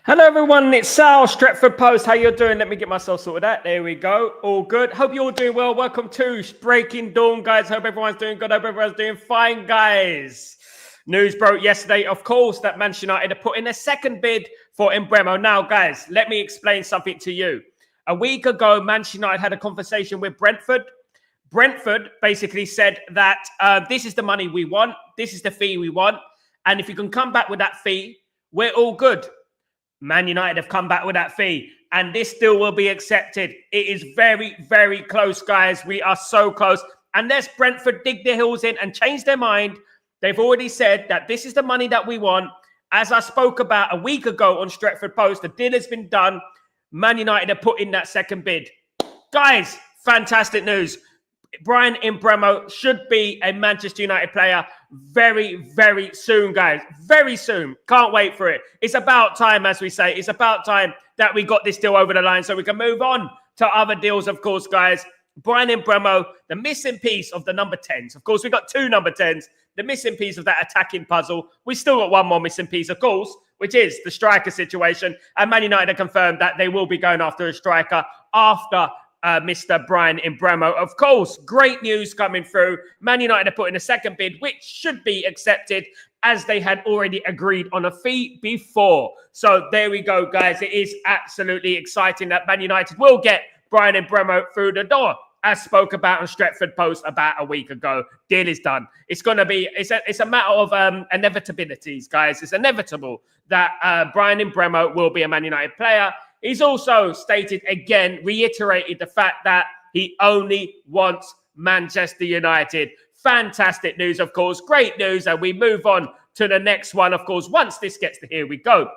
Hello everyone, it's Sal, Stretford Post. How you doing? Let me get myself sorted out. There we go. All good. Hope you're all doing well. Welcome to Breaking Dawn, guys. Hope everyone's doing good. Hope everyone's doing fine, guys. News broke yesterday, of course, that Manchester United are putting a second bid for Mbeumo. Now, guys, let me explain something to you. A week ago, Manchester United had a conversation with Brentford. Brentford basically said that this is the money we want. This is the fee we want. And if you can come back with that fee, we're all good. Man United have come back with that fee, and this deal will be accepted. It is very, very close, guys. We are so close. Unless Brentford dig their heels in and change their mind, they've already said that this is the money that we want. As I spoke about a week ago on Stretford Post, the deal has been done. Man United have put in that second bid. Guys, fantastic news. Bryan Mbeumo should be a Manchester United player very, very soon, guys. Very soon. Can't wait for it. It's about time, as we say. It's about time that we got this deal over the line so we can move on to other deals, of course, guys. Bryan Mbeumo, the missing piece of the number 10s. Of course, we got two number 10s. The missing piece of that attacking puzzle. We still got one more missing piece, of course, which is the striker situation. And Man United have confirmed that they will be going after a striker after Mr. Bryan Mbeumo. Of course, great news coming through. Man United are putting a second bid, which should be accepted as they had already agreed on a fee before. So there we go, guys. It is absolutely exciting that Man United will get Bryan Mbeumo through the door. As spoke about on Stretford Post about a week ago, deal is done. It's going to be, it's a matter of inevitabilities, guys. It's inevitable that Bryan Mbeumo will be a Man United player. He's also stated again, reiterated the fact that he only wants Manchester United. Fantastic news, of course. Great news. And we move on to the next one, of course. Once this gets to here we go.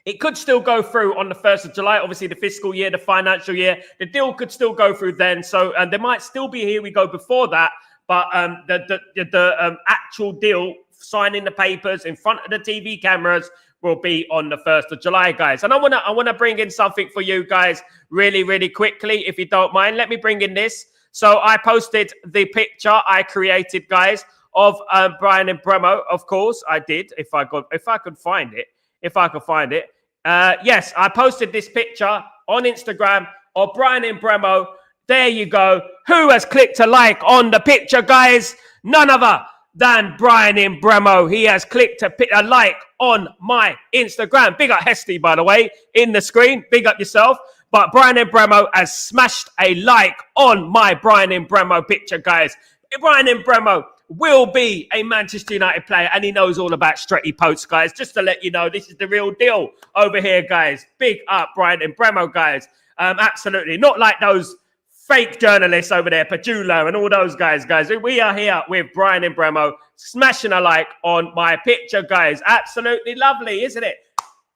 It could still go through on the 1st of July. Obviously, the fiscal year, the financial year. The deal could still go through then. So there might still be here we go before that. But the actual deal, signing the papers in front of the TV cameras, will be on the 1st of July, guys. And I wanna bring in something for you guys really, really quickly, if you don't mind. Let me bring in this. So I posted the picture I created, guys, of Bryan Mbeumo. Of course, I did. If I could find it. Yes, I posted this picture on Instagram of Bryan Mbeumo. There you go. Who has clicked a like on the picture, guys? None other than Bryan Mbeumo. He has clicked a like on my Instagram. Big up Hesty, by the way, in the screen. Big up yourself. But Bryan Mbeumo has smashed a like on my Bryan Mbeumo picture, guys. Bryan Mbeumo will be a Manchester United player, and he knows all about Stretty Posts, guys. Just to let you know, this is the real deal over here, guys. Big up Bryan Mbeumo, guys. Absolutely. Not like those fake journalists over there, Pajulo and all those guys. We are here with Bryan Mbeumo, smashing a like on my picture, guys. Absolutely lovely, isn't it?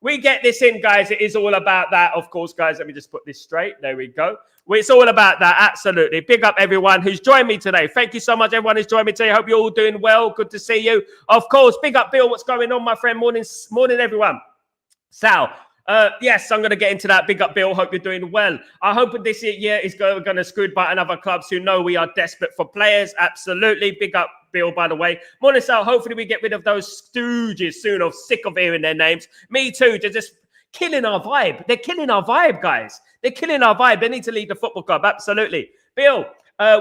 We get this in, guys. It is all about that, of course, guys. Let me just put this straight. There we go. It's all about that, absolutely. Big up everyone who's joined me today. Thank you so much, everyone who's joined me today. Hope you're all doing well. Good to see you. Of course, big up Bill. What's going on, my friend? Morning, everyone. Sal. Yes, I'm going to get into that. Big up, Bill. Hope you're doing well. I hope this year is going to screwed by another clubs who know we are desperate for players. Absolutely. Big up, Bill, by the way. Morning, Sal. Hopefully we get rid of those stooges soon. I'm sick of hearing their names. Me too. They're just killing our vibe. They're killing our vibe, guys. They're killing our vibe. They need to leave the football club. Absolutely. Bill,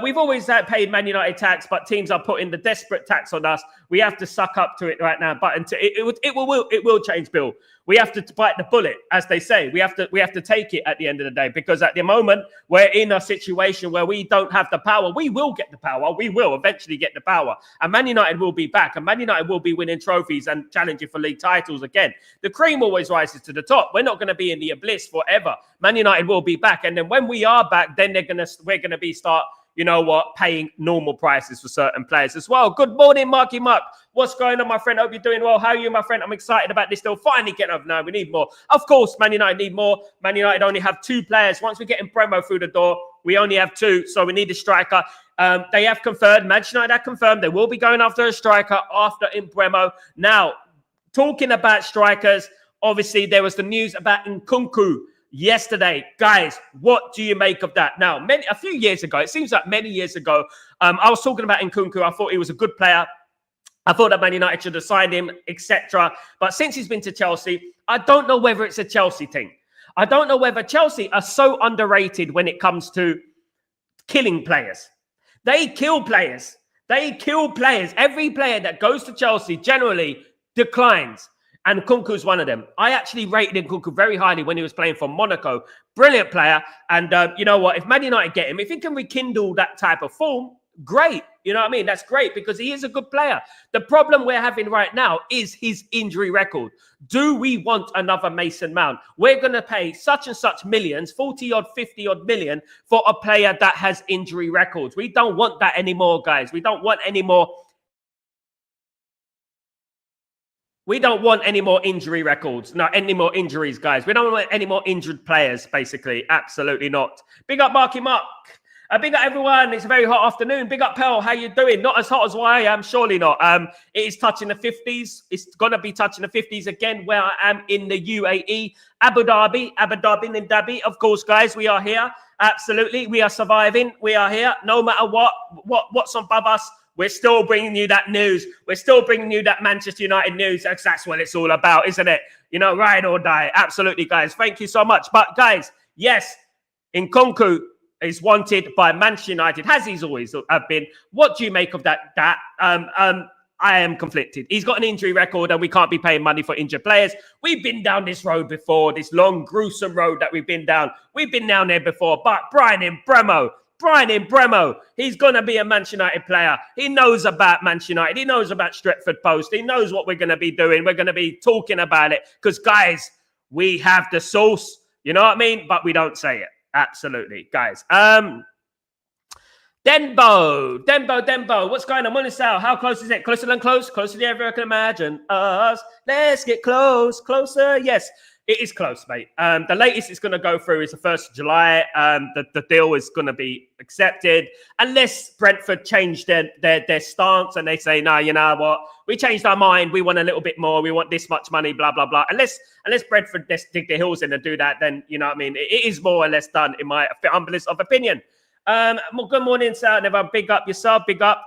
we've always paid Man United tax, but teams are putting the desperate tax on us. We have to suck up to it right now. But it will change, Bill. We have to bite the bullet, as they say. We have to take it at the end of the day, because at the moment we're in a situation where we don't have the power. We will get the power. We will eventually get the power, and Man United will be back, and Man United will be winning trophies and challenging for league titles again. The cream always rises to the top. We're not going to be in the abyss forever. Man United will be back, and then when we are back, then we're going to start. You know what? Paying normal prices for certain players as well. Good morning, Marky Mark. What's going on, my friend? Hope you're doing well. How are you, my friend? I'm excited about this deal. Finally getting over now. We need more. Of course, Man United need more. Man United only have two players. Once we get Mbeumo through the door, we only have two. So we need a striker. They have confirmed. Manchester United have confirmed they will be going after a striker after Mbeumo. Now, talking about strikers, obviously there was the news about Nkunku yesterday. Guys, what do you make of that? Now, a few years ago, it seems like many years ago, I was talking about Nkunku. I thought he was a good player. I thought that Man United should have signed him, etc. But since he's been to Chelsea, I don't know whether it's a Chelsea thing. I don't know whether Chelsea are so underrated when it comes to killing players. They kill players. They kill players. Every player that goes to Chelsea generally declines. And Nkunku's one of them. I actually rated Nkunku very highly when he was playing for Monaco. Brilliant player. And you know what? If Man United get him, if he can rekindle that type of form, great. You know what I mean? That's great because he is a good player. The problem we're having right now is his injury record. Do we want another Mason Mount? We're going to pay such and such millions, 40 odd, 50 odd million for a player that has injury records. We don't want that anymore, guys. We don't want any more. We don't want any more injury records. No, any more injuries, guys. We don't want any more injured players, basically. Absolutely not. Big up, Marky Mark. Big up, everyone. It's a very hot afternoon. Big up, Pearl. How you doing? Not as hot as I am. Surely not. It is touching the 50s. It's going to be touching the 50s again where I am in the UAE. Abu Dhabi. Of course, guys, we are here. Absolutely. We are surviving. We are here. No matter what's above us. We're still bringing you that news. We're still bringing you that Manchester United news. That's what it's all about, isn't it? You know, ride or die. Absolutely, guys. Thank you so much. But, guys, yes, Nkunku is wanted by Manchester United, as he's always have been. What do you make of that? I am conflicted. He's got an injury record and we can't be paying money for injured players. We've been down this road before, this long, gruesome road that we've been down. We've been down there before. But Brian Mbeumo, he's going to be a Manchester United player. He knows about Manchester United. He knows about Stretford Post. He knows what we're going to be doing. We're going to be talking about it because, guys, we have the sauce. You know what I mean? But we don't say it. Absolutely, guys. Dembo. What's going on? Monisal, how close is it? Closer than close? Closer than ever I can imagine us. Let's get closer. Yes. It is close, mate. The latest it's going to go through is the 1st of July. The deal is going to be accepted unless Brentford change their stance and they say, no, you know what? We changed our mind. We want a little bit more. We want this much money, blah, blah, blah. Unless Brentford dig their heels in and do that, then, you know what I mean? It is more or less done in my humblest of opinion. Good morning, sir. Never big up yourself. Big up.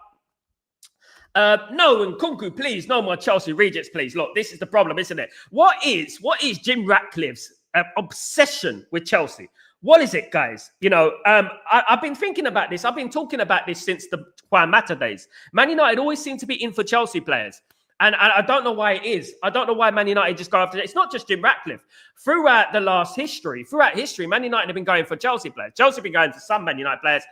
No, Nkunku, please. No more Chelsea rejects, please. Look, this is the problem, isn't it? What is Jim Ratcliffe's obsession with Chelsea? What is it, guys? You know, I've been thinking about this. I've been talking about this since the Juan Mata days. Man United always seem to be in for Chelsea players. And I don't know why it is. I don't know why Man United just go after it. It's not just Jim Ratcliffe. Throughout history, Man United have been going for Chelsea players. Chelsea have been going for some Man United players.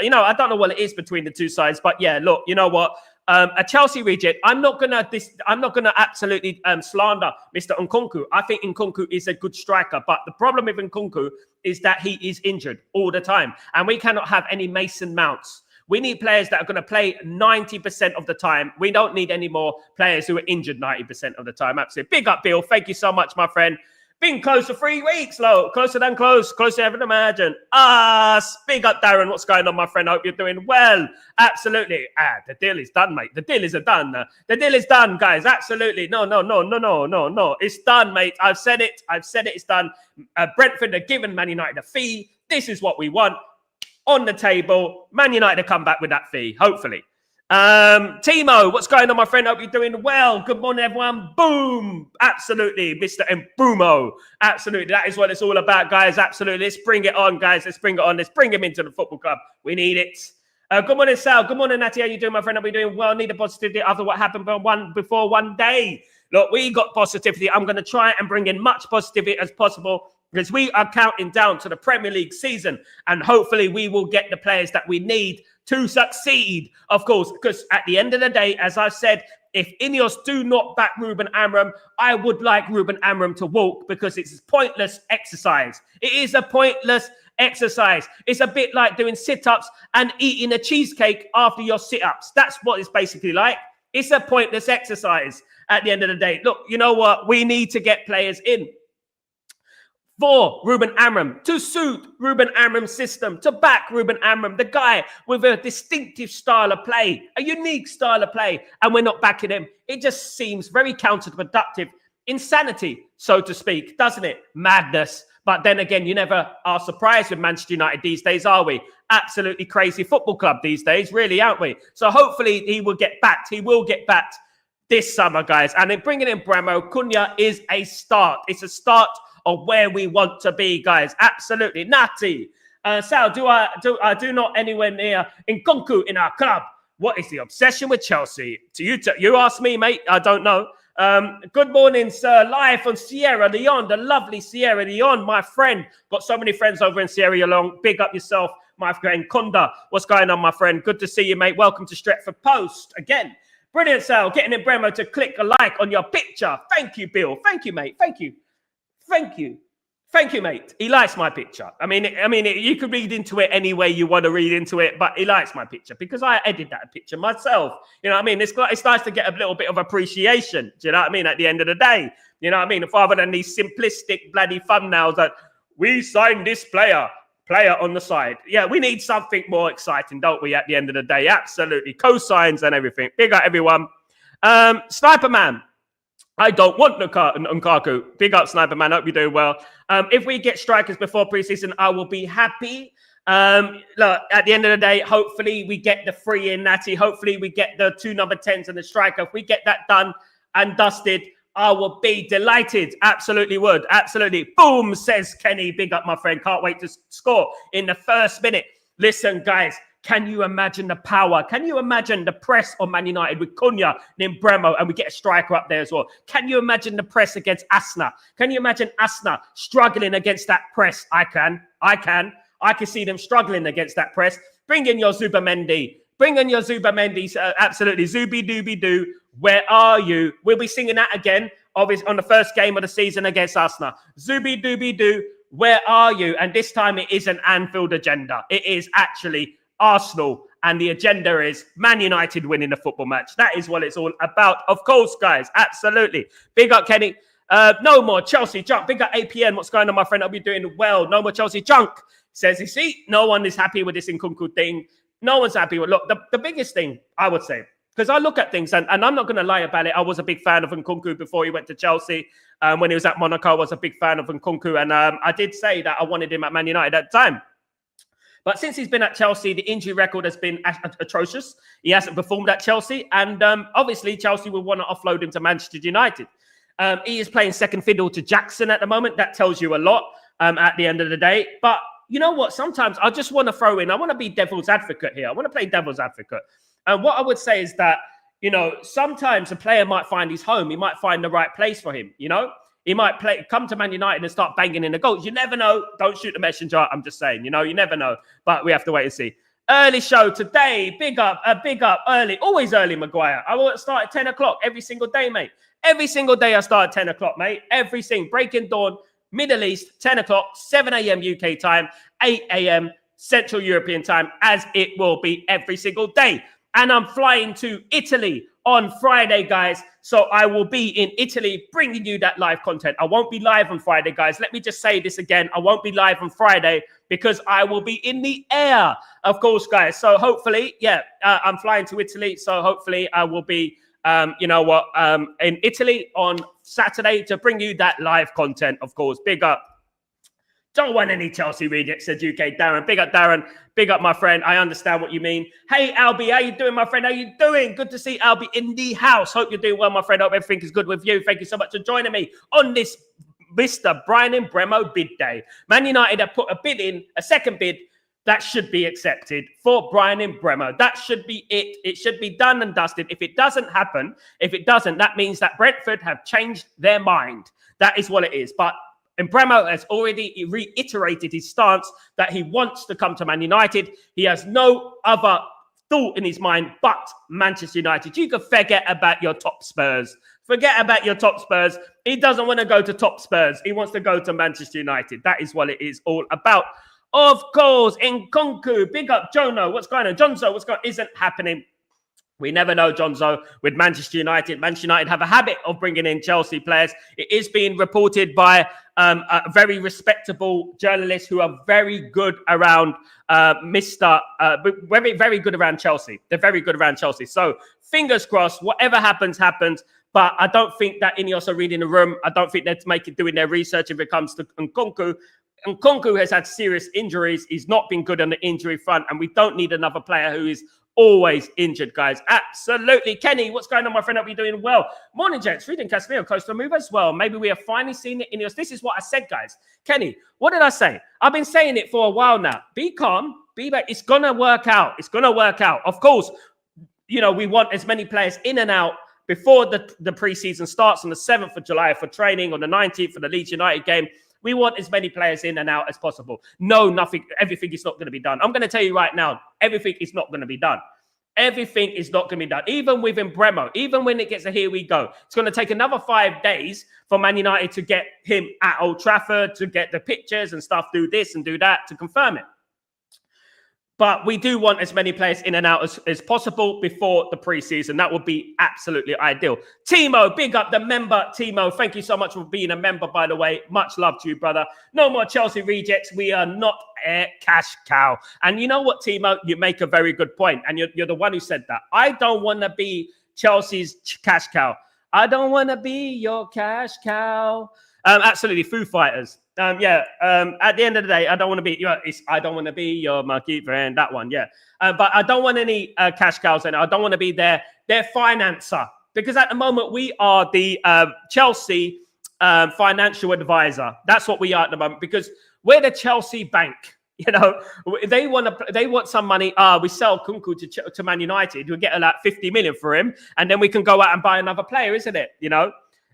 You know, I don't know what it is between the two sides. But yeah, look, you know what? A Chelsea reject. I'm not gonna absolutely slander Mr. Nkunku. I think Nkunku is a good striker, but the problem with Nkunku is that he is injured all the time, and we cannot have any Mason Mounts. We need players that are going to play 90% of the time. We don't need any more players who are injured 90% of the time. Absolutely. Big up, Bill. Thank you so much, my friend. Been close for 3 weeks, low. Closer than close. Closer than imagine. Big up, Darren. What's going on, my friend? I hope you're doing well. Absolutely. The deal is done, mate. The deal is done. The deal is done, guys. Absolutely. No. It's done, mate. I've said it. It's done. Brentford are giving Man United a fee. This is what we want. On the table. Man United to come back with that fee, hopefully. Timo, what's going on, my friend? Hope you're doing well. Good morning, everyone. Boom. Absolutely, Mr. Mbeumo. Absolutely. That is what it's all about, guys. Absolutely. Let's bring it on, guys. Let's bring it on. Let's bring him into the football club. We need it. Good morning, Sal. Good morning, Natty. How you doing, my friend? Hope you're doing well. Need a positivity after what happened before one day. Look, we got positivity. I'm going to try and bring in much positivity as possible, because we are counting down to the Premier League season, and hopefully we will get the players that we need to succeed, of course, because at the end of the day, as I've said, if Ineos do not back Ruben Amorim, I would like Ruben Amorim to walk, because it's a pointless exercise. It is a pointless exercise. It's a bit like doing sit-ups and eating a cheesecake after your sit-ups. That's what it's basically like. It's a pointless exercise at the end of the day. Look, you know what? We need to get players in for Ruben Amorim, to suit Ruben Amorim's system, to back Ruben Amorim, the guy with a distinctive style of play, a unique style of play, and we're not backing him. It just seems very counterproductive. Insanity, so to speak, doesn't it? Madness. But then again, you never are surprised with Manchester United these days, are we? Absolutely crazy football club these days, really, aren't we? So hopefully he will get backed. He will get backed this summer, guys. And then bringing in Mbeumo, Cunha is a start. It's a start of where we want to be, guys. Absolutely. Natty. Sal, I do not anywhere near Nkunku in our club. What is the obsession with Chelsea? You ask me, mate. I don't know. Good morning, sir. Live from Sierra Leone, the lovely Sierra Leone, my friend. Got so many friends over in Sierra Leone. Big up yourself, my friend Konda. What's going on, my friend? Good to see you, mate. Welcome to Stretford Post again. Brilliant, Sal. Getting in Mbeumo to click a like on your picture. Thank you, Bill. Thank you, mate. Thank you. Thank you. Thank you, mate. He likes my picture. I mean, you can read into it any way you want to read into it, but he likes my picture because I edited that picture myself. You know what I mean? It's nice to get a little bit of appreciation. Do you know what I mean? At the end of the day, you know what I mean? Rather than these simplistic bloody thumbnails that we signed this player on the side. Yeah, we need something more exciting, don't we? At the end of the day, absolutely. Cosigns and everything. Big up, everyone. Sniper Man. I don't want Nkunku. Big up, Sniper Man. Hope you're doing well. If we get strikers before preseason, I will be happy. Look, at the end of the day, hopefully we get the 3 in Natty. Hopefully we get the 2 number 10s and the striker. If we get that done and dusted, I will be delighted. Absolutely would. Absolutely. Boom, says Kenny. Big up, my friend. Can't wait to score in the first minute. Listen, guys. Can you imagine the power? Can you imagine the press on Man United with Cunha and Mbeumo, and we get a striker up there as well? Can you imagine the press against Asna? Can you imagine Asna struggling against that press? I can see them struggling against that press. Bring in your Zubamendi. Absolutely. Zubi dooby doo. Where are you? We'll be singing that again, obviously, on the first game of the season against Asna. Zubi dooby doo. Where are you? And this time it is an Anfield agenda. It is actually Arsenal, and the agenda is Man United winning the football match. That is what it's all about, of course, guys. Absolutely. Big up, Kenny. No more Chelsea junk. Big up, APN. What's going on, my friend? I'll be doing well. No more Chelsea junk. Says, you see, no one is happy with this Nkunku thing. No one's happy with. Look, the biggest thing I would say, because I look at things, and I'm not going to lie about it. I was a big fan of Nkunku before he went to Chelsea. When he was at Monaco, I was a big fan of Nkunku, and I did say that I wanted him at Man United at the time. But since he's been at Chelsea, the injury record has been atrocious. He hasn't performed at Chelsea. And obviously, Chelsea will want to offload him to Manchester United. He is playing second fiddle to Jackson at the moment. That tells you a lot at the end of the day. But you know what? Sometimes I just want to throw in. I want to be devil's advocate here. I want to play devil's advocate. And what I would say is that, you know, sometimes a player might find his home. He might find the right place for him, you know? He might come to Man United and start banging in the goals. You never know. Don't shoot the messenger. I'm just saying, you know, you never know. But we have to wait and see. Early show today. Big up early. Always early, Maguire. I will start at 10 o'clock every single day, mate. Every single day I start at 10 o'clock, mate. Everything. Breaking dawn, Middle East, 10 o'clock, 7 a.m. UK time, 8 a.m. Central European time, as it will be every single day. And I'm flying to Italy on Friday, guys. So I will be in Italy bringing you that live content. I won't be live on Friday, guys. Let me just say this again. I won't be live on Friday because I will be in the air, of course, guys. So hopefully, I'm flying to Italy. So hopefully I will be, in Italy on Saturday to bring you that live content, of course. Big up. Don't want any Chelsea rejects, said UK Darren. Big up, Darren. Big up, my friend. I understand what you mean. Hey, Albie, how you doing, my friend? How you doing? Good to see Albie in the house. Hope you're doing well, my friend. Hope everything is good with you. Thank you so much for joining me on this Mr. Brian Mbeumo bid day. Man United have put a bid in, a second bid, that should be accepted for Brian Mbeumo. That should be it. It should be done and dusted. If it doesn't happen, that means that Brentford have changed their mind. That is what it is. But Mbeumo has already reiterated his stance that he wants to come to Man United. He has no other thought in his mind but Manchester United. You can forget about your top Spurs. Forget about your top Spurs. He doesn't want to go to top Spurs. He wants to go to Manchester United. That is what it is all about. Of course, Nkunku, big up Jono. What's going on? Jonzo, what's going on? Isn't happening. We never know, Jonzo, with Manchester United. Manchester United have a habit of bringing in Chelsea players. It is being reported by very respectable journalists who are very good around very, very good around Chelsea. They're very good around Chelsea. So fingers crossed, whatever happens, happens. But I don't think that Ineos are reading the room. I don't think they're doing their research if it comes to Nkunku. Nkunku has had serious injuries. He's not been good on the injury front, and we don't need another player who is always injured, guys. Absolutely. Kenny, what's going on, my friend? Hope you're doing well. Morning, gents. Reading Casemiro close to a move as well. Maybe we have finally seen it in Ineos. This is what I said, guys. Kenny, what did I say? I've been saying it for a while now. Be calm. Be back. It's going to work out. It's going to work out. Of course, we want as many players in and out before the preseason starts on the 7th of July for training, on the 19th for the Leeds United game. We want as many players in and out as possible. No, nothing. Everything is not going to be done. I'm going to tell you right now, everything is not going to be done. Everything is not going to be done. Even with Mbeumo, even when it gets to here we go, it's going to take another 5 days for Man United to get him at Old Trafford, to get the pictures and stuff, do this and do that to confirm it. But we do want as many players in and out as possible before the preseason. That would be absolutely ideal. Timo, big up the member. Timo, thank you so much for being a member, by the way. Much love to you, brother. No more Chelsea rejects. We are not a cash cow. And you know what, Timo? You make a very good point. And you're the one who said that. I don't want to be Chelsea's cash cow. I don't want to be your cash cow. Absolutely, Foo Fighters. At the end of the day, I don't want to be I don't want to be your monkey friend. That one, yeah. But I don't want any cash cows, and I don't want to be their financer, because at the moment we are the Chelsea financial advisor. That's what we are at the moment, because we're the Chelsea bank. They want some money. We sell Nkunku to Man United. We'll get like 50 million for him, and then we can go out and buy another player, isn't it?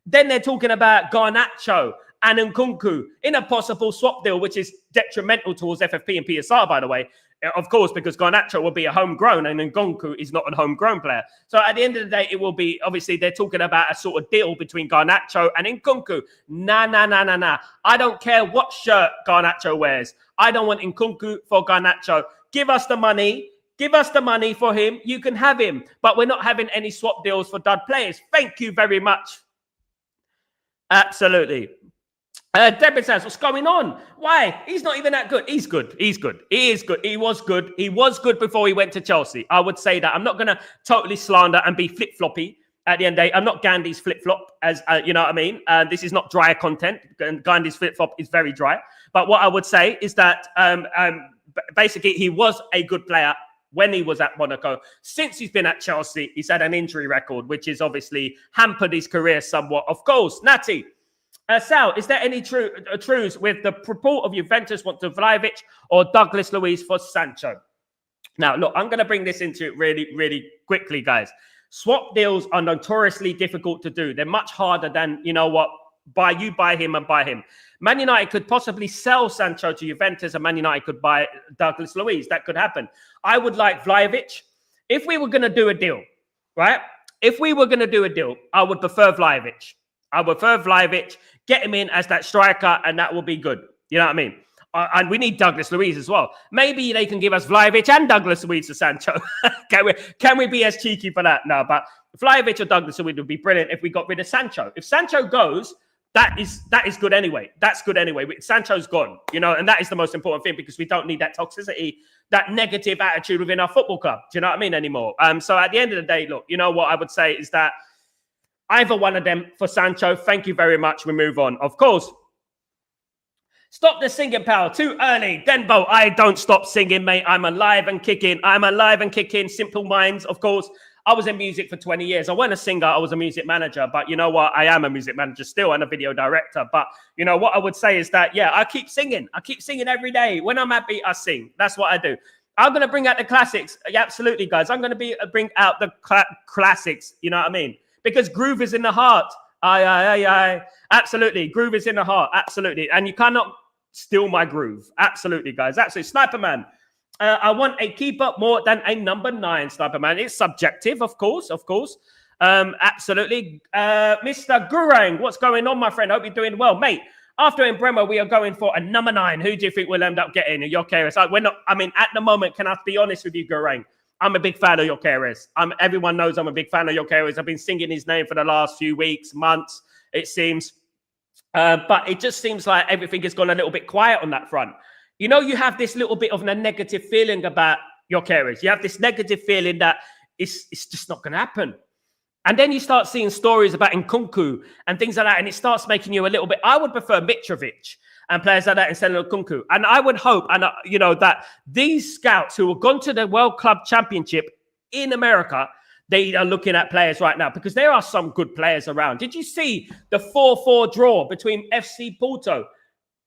Then they're talking about Garnacho and Nkunku in a possible swap deal, which is detrimental towards FFP and PSR, by the way. Of course, because Garnacho will be a homegrown and Nkunku is not a homegrown player. So at the end of the day, it will be, obviously, they're talking about a sort of deal between Garnacho and Nkunku. Nah. I don't care what shirt Garnacho wears. I don't want Nkunku for Garnacho. Give us the money. Give us the money for him. You can have him. But we're not having any swap deals for dud players. Thank you very much. Absolutely. Deborah says, what's going on? Why? He's not even that good. He's good. He is good. He was good. He was good before he went to Chelsea. I would say that. I'm not going to totally slander and be flip-floppy at the end of the day. I'm not Gandhi's flip-flop, as you know what I mean? This is not dry content. Gandhi's flip-flop is very dry. But what I would say is that basically he was a good player when he was at Monaco. Since he's been at Chelsea, he's had an injury record, which has obviously hampered his career somewhat. Of course, Natty. Sal, is there any truths with the report of Juventus want to Vlahovic or Douglas Luiz for Sancho? Now, look, I'm going to bring this into it really, really quickly, guys. Swap deals are notoriously difficult to do. They're much harder than, buy him. Man United could possibly sell Sancho to Juventus and Man United could buy Douglas Luiz. That could happen. I would like Vlahovic. If we were going to do a deal, right? I would prefer Vlahovic. Get him in as that striker, and that will be good. You know what I mean? And we need Douglas Luiz as well. Maybe they can give us Vlahovic and Douglas Luiz to Sancho. Can we be as cheeky for that? No, but Vlahovic or Douglas Luiz would be brilliant if we got rid of Sancho. If Sancho goes, that is good anyway. That's good anyway. Sancho's gone, and that is the most important thing, because we don't need that toxicity, that negative attitude within our football club. Do you know what I mean anymore? So at the end of the day, look, what I would say is that either one of them for Sancho. Thank you very much. We move on. Of course. Stop the singing, pal. Too early. Denbo, I don't stop singing, mate. I'm alive and kicking. Simple Minds, of course. I was in music for 20 years. I wasn't a singer. I was a music manager. But you know what? I am a music manager still and a video director. But what I would say is that, I keep singing. I keep singing every day. When I'm happy, I sing. That's what I do. I'm going to bring out the classics. Yeah, absolutely, guys. I'm going to bring out the classics. You know what I mean? Because groove is in the heart. Aye. Absolutely. Groove is in the heart. Absolutely. And you cannot steal my groove. Absolutely, guys. Absolutely. Sniper Man. I want a keeper more than a number 9, Sniper Man. It's subjective, of course. Absolutely. Mr. Gurang, what's going on, my friend? Hope you're doing well. Mate, after Mbeumo, we are going for a number 9. Who do you think we'll end up getting? Gyökeres. At the moment, can I be honest with you, Gurang? I'm a big fan of Gyökeres. Everyone knows I'm a big fan of Gyökeres. I've been singing his name for the last few weeks, months, it seems. But it just seems like everything has gone a little bit quiet on that front. You know, you have this little bit of a negative feeling about your carers. You have this negative feeling that it's just not going to happen. And then you start seeing stories about Nkunku and things like that, and it starts making you a little bit. I would prefer Mitrovic and players like that instead of Nkunku. And I would hope, and that these scouts who have gone to the World Club Championship in America, they are looking at players right now because there are some good players around. Did you see the 4-4 draw between FC Porto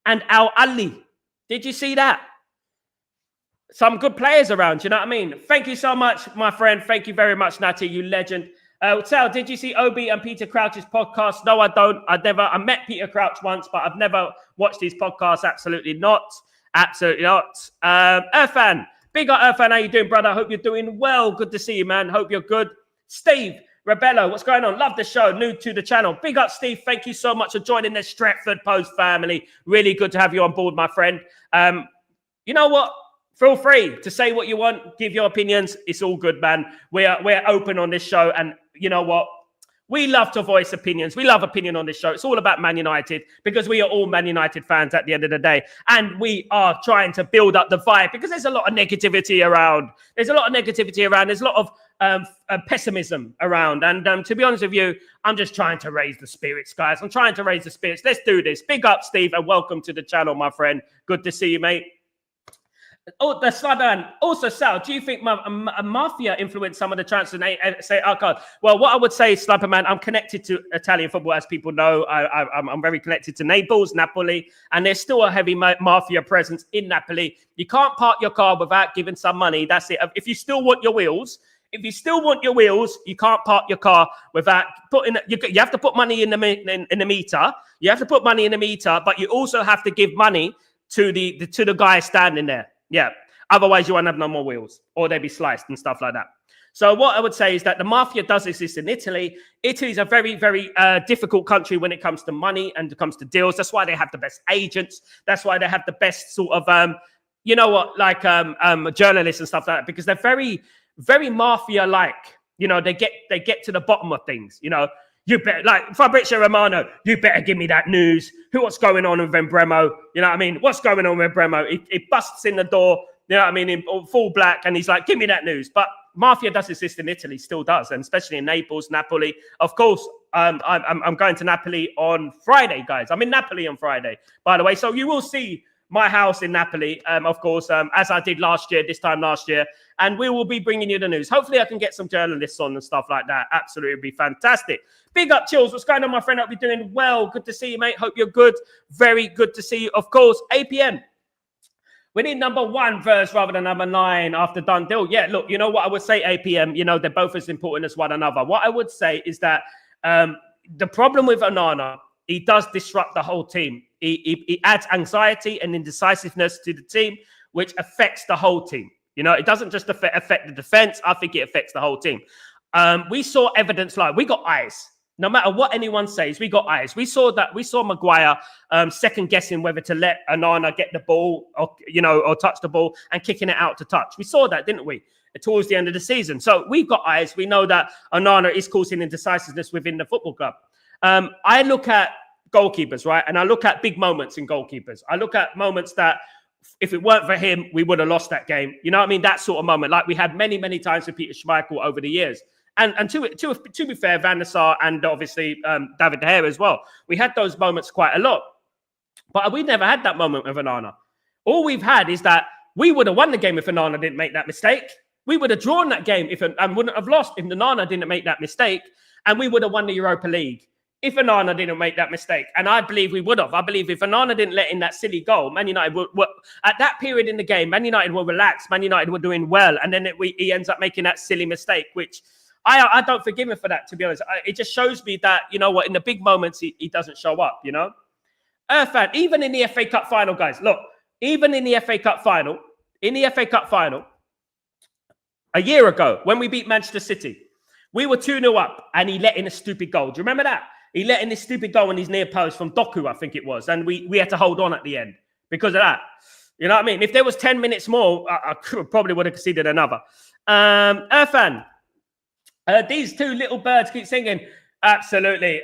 and Al Ahly? Did you see that? Some good players around, you know what I mean? Thank you so much, my friend. Thank you very much, Natty, you legend. Sal, did you see Obi and Peter Crouch's podcast? No, I don't. I met Peter Crouch once, but I've never watched his podcast. Absolutely not. Absolutely not. Irfan, big up Irfan. How you doing, brother? Hope you're doing well. Good to see you, man. Hope you're good. Steve Rebello, what's going on? Love the show. New to the channel. Big up, Steve. Thank you so much for joining the Stretford Post family. Really good to have you on board, my friend. You know what? Feel free to say what you want, give your opinions. It's all good, man. We're open on this show, and you know what? We love to voice opinions. We love opinion on this show. It's all about Man United because we are all Man United fans at the end of the day, and we are trying to build up the vibe because there's a lot of negativity around. There's a lot of negativity around. There's a lot of pessimism around, and to be honest with you, I'm just trying to raise the spirits, guys. I'm trying to raise the spirits. Let's do this. Big up, Steve, and welcome to the channel, my friend. Good to see you, mate. Oh, the Slaban. Also, Sal, do you think a mafia influenced some of the transfers? Say, okay. Well, what I would say, Slapper Man, I'm connected to Italian football, as people know. I'm very connected to Napoli, and there's still a heavy mafia presence in Napoli. You can't park your car without giving some money. That's it. If you still want your wheels, you can't park your car without putting. You have to put money in the meter. You have to put money in the meter, but you also have to give money to the guy standing there. Yeah. Otherwise, you won't have no more wheels, or they'll be sliced and stuff like that. So what I would say is that the mafia does exist in Italy. Italy is a very, very difficult country when it comes to money and it comes to deals. That's why they have the best agents. That's why they have the best sort of, journalists and stuff like that, because they're very, very mafia-like. You know, they get to the bottom of things. You know, you better, like Fabrizio Romano, you better give me that news. What's going on with Mbeumo? You know what I mean? What's going on with Mbeumo? He busts in the door, you know what I mean, in full black, and he's like, give me that news. But mafia does exist in Italy, still does, and especially in Naples, Napoli. Of course, I'm going to Napoli on Friday, guys. I'm in Napoli on Friday, by the way. So you will see my house in Napoli, of course, as I did this time last year. And we will be bringing you the news. Hopefully, I can get some journalists on and stuff like that. Absolutely, it'd be fantastic. Big up, Chills. What's going on, my friend? Hope you're doing well. Good to see you, mate. Hope you're good. Very good to see you. Of course, APM. We need number 1 verse rather than number 9 after done deal. Yeah, look, you know what I would say, APM, you know, they're both as important as one another. What I would say is that the problem with Onana, he does disrupt the whole team. He adds anxiety and indecisiveness to the team, which affects the whole team. You know, it doesn't just affect the defense. I think it affects the whole team. We saw evidence like we got eyes. No matter what anyone says, we got eyes. We saw Maguire second guessing whether to let Onana get the ball or touch the ball and kicking it out to touch. We saw that, didn't we? Towards the end of the season. So we've got eyes. We know that Onana is causing indecisiveness within the football club. I look at goalkeepers, right? And I look at big moments in goalkeepers. I look at moments that if it weren't for him, we would have lost that game. You know what I mean? That sort of moment, like we had many, many times with Peter Schmeichel over the years. And to be fair, Van der Sar and obviously David De Gea as well. We had those moments quite a lot. But we never had that moment with Onana. All we've had is that we would have won the game if Onana didn't make that mistake. We would have drawn that game and wouldn't have lost if Onana didn't make that mistake. And we would have won the Europa League if Onana didn't make that mistake. And I believe we would have. I believe if Onana didn't let in that silly goal, Man United would at that period in the game, Man United were relaxed. Man United were doing well. And then he ends up making that silly mistake, which I don't forgive him for that, to be honest. It just shows me that, you know what, in the big moments, he doesn't show up, you know? Irfan, even in the FA Cup final, guys, look, even in the FA Cup final, a year ago, when we beat Manchester City, we were 2-0 up, and he let in a stupid goal. Do you remember that? He let in this stupid goal in his near post from Doku, I think it was, and we had to hold on at the end because of that. You know what I mean? If there was 10 minutes more, I probably would have conceded another. Irfan, these two little birds keep singing. Absolutely.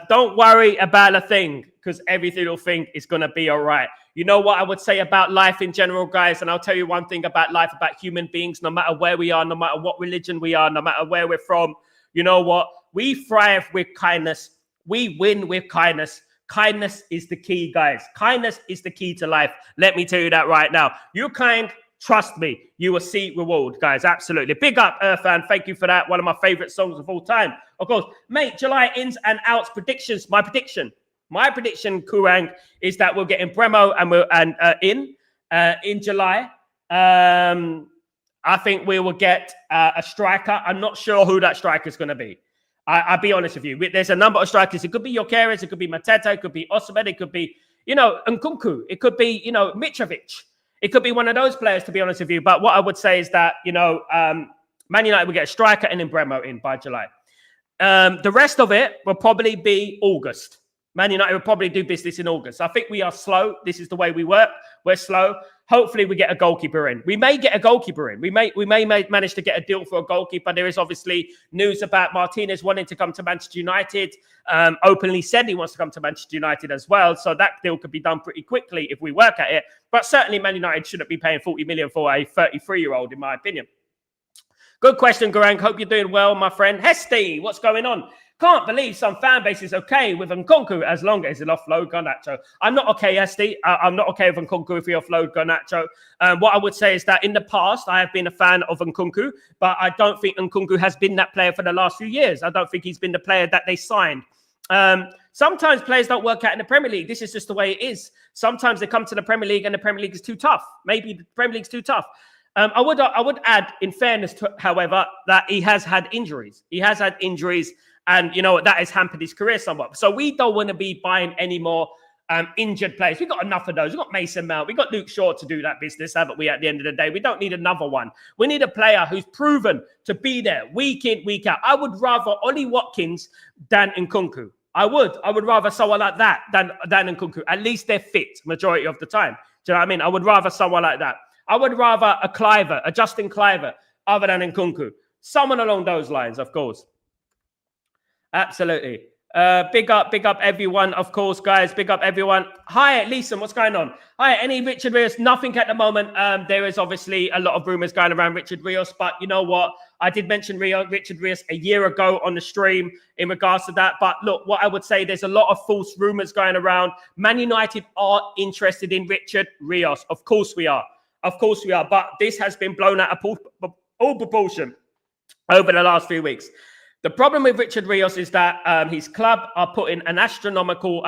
Don't worry about a thing. because every little thing is going to be all right. You know what I would say about life in general, guys? And I'll tell you one thing about life, about human beings, no matter where we are, no matter what religion we are, no matter where we're from. You know what? We thrive with kindness. We win with kindness. Kindness is the key, guys. Kindness is the key to life. Let me tell you that right now. You're kind. Trust me, you will see reward, guys. Absolutely. Big up, Earthfan. Thank you for that. One of my favorite songs of all time. Of course, mate, July ins and outs predictions. My prediction, Kurang, is that we'll get Mbeumo in July. I think we will get a striker. I'm not sure who that striker is going to be. I'll be honest with you. There's a number of strikers. It could be Gyökeres, it could be Mateta, it could be Osimhen, it could be, Nkunku, it could be, Mitrovic. It could be one of those players, to be honest with you. But what I would say is that, Man United will get a striker and Mbeumo in by July. The rest of it will probably be August. Man United will probably do business in August. I think we are slow. This is the way we work. We're slow. Hopefully we get a goalkeeper in. We may get a goalkeeper in. We may manage to get a deal for a goalkeeper. There is obviously news about Martinez wanting to come to Manchester United. Openly said he wants to come to Manchester United as well. So that deal could be done pretty quickly if we work at it. But certainly Man United shouldn't be paying 40 million for a 33-year-old, in my opinion. Good question, Garang. Hope you're doing well, my friend. Hesty, what's going on? Can't believe some fan base is okay with Nkunku as long as he'll offload Garnacho. I'm not okay, Hesty. I'm not okay with Nkunku if he offload Garnacho. What I would say is that in the past, I have been a fan of Nkunku, but I don't think Nkunku has been that player for the last few years. I don't think he's been the player that they signed. Sometimes players don't work out in the Premier League. This is just the way it is. Sometimes they come to the Premier League and the Premier League is too tough. Maybe the Premier League's too tough. I would add, in fairness, however, that he has had injuries. And, that has hampered his career somewhat. So we don't want to be buying any more injured players. We've got enough of those. We've got Mason Mount. We've got Luke Shaw to do that business, haven't we, at the end of the day? We don't need another one. We need a player who's proven to be there week in, week out. I would rather Ollie Watkins than Nkunku. I would rather someone like that than Nkunku. At least they're fit majority of the time. Do you know what I mean? I would rather someone like that. I would rather a Justin Cliver, other than Nkunku. Someone along those lines, of course. Absolutely. Big up everyone, of course, guys. Big up everyone. Hi, Lisa, what's going on? Hi, any Richard Rios? Nothing at the moment. There is obviously a lot of rumors going around Richard Rios, but you know what? I did mention Richard Rios a year ago on the stream in regards to that. But look, what I would say, there's a lot of false rumors going around. Man United are interested in Richard Rios. Of course we are. But this has been blown out of all proportion over the last few weeks. The problem with Richard Rios is that his club are putting an astronomical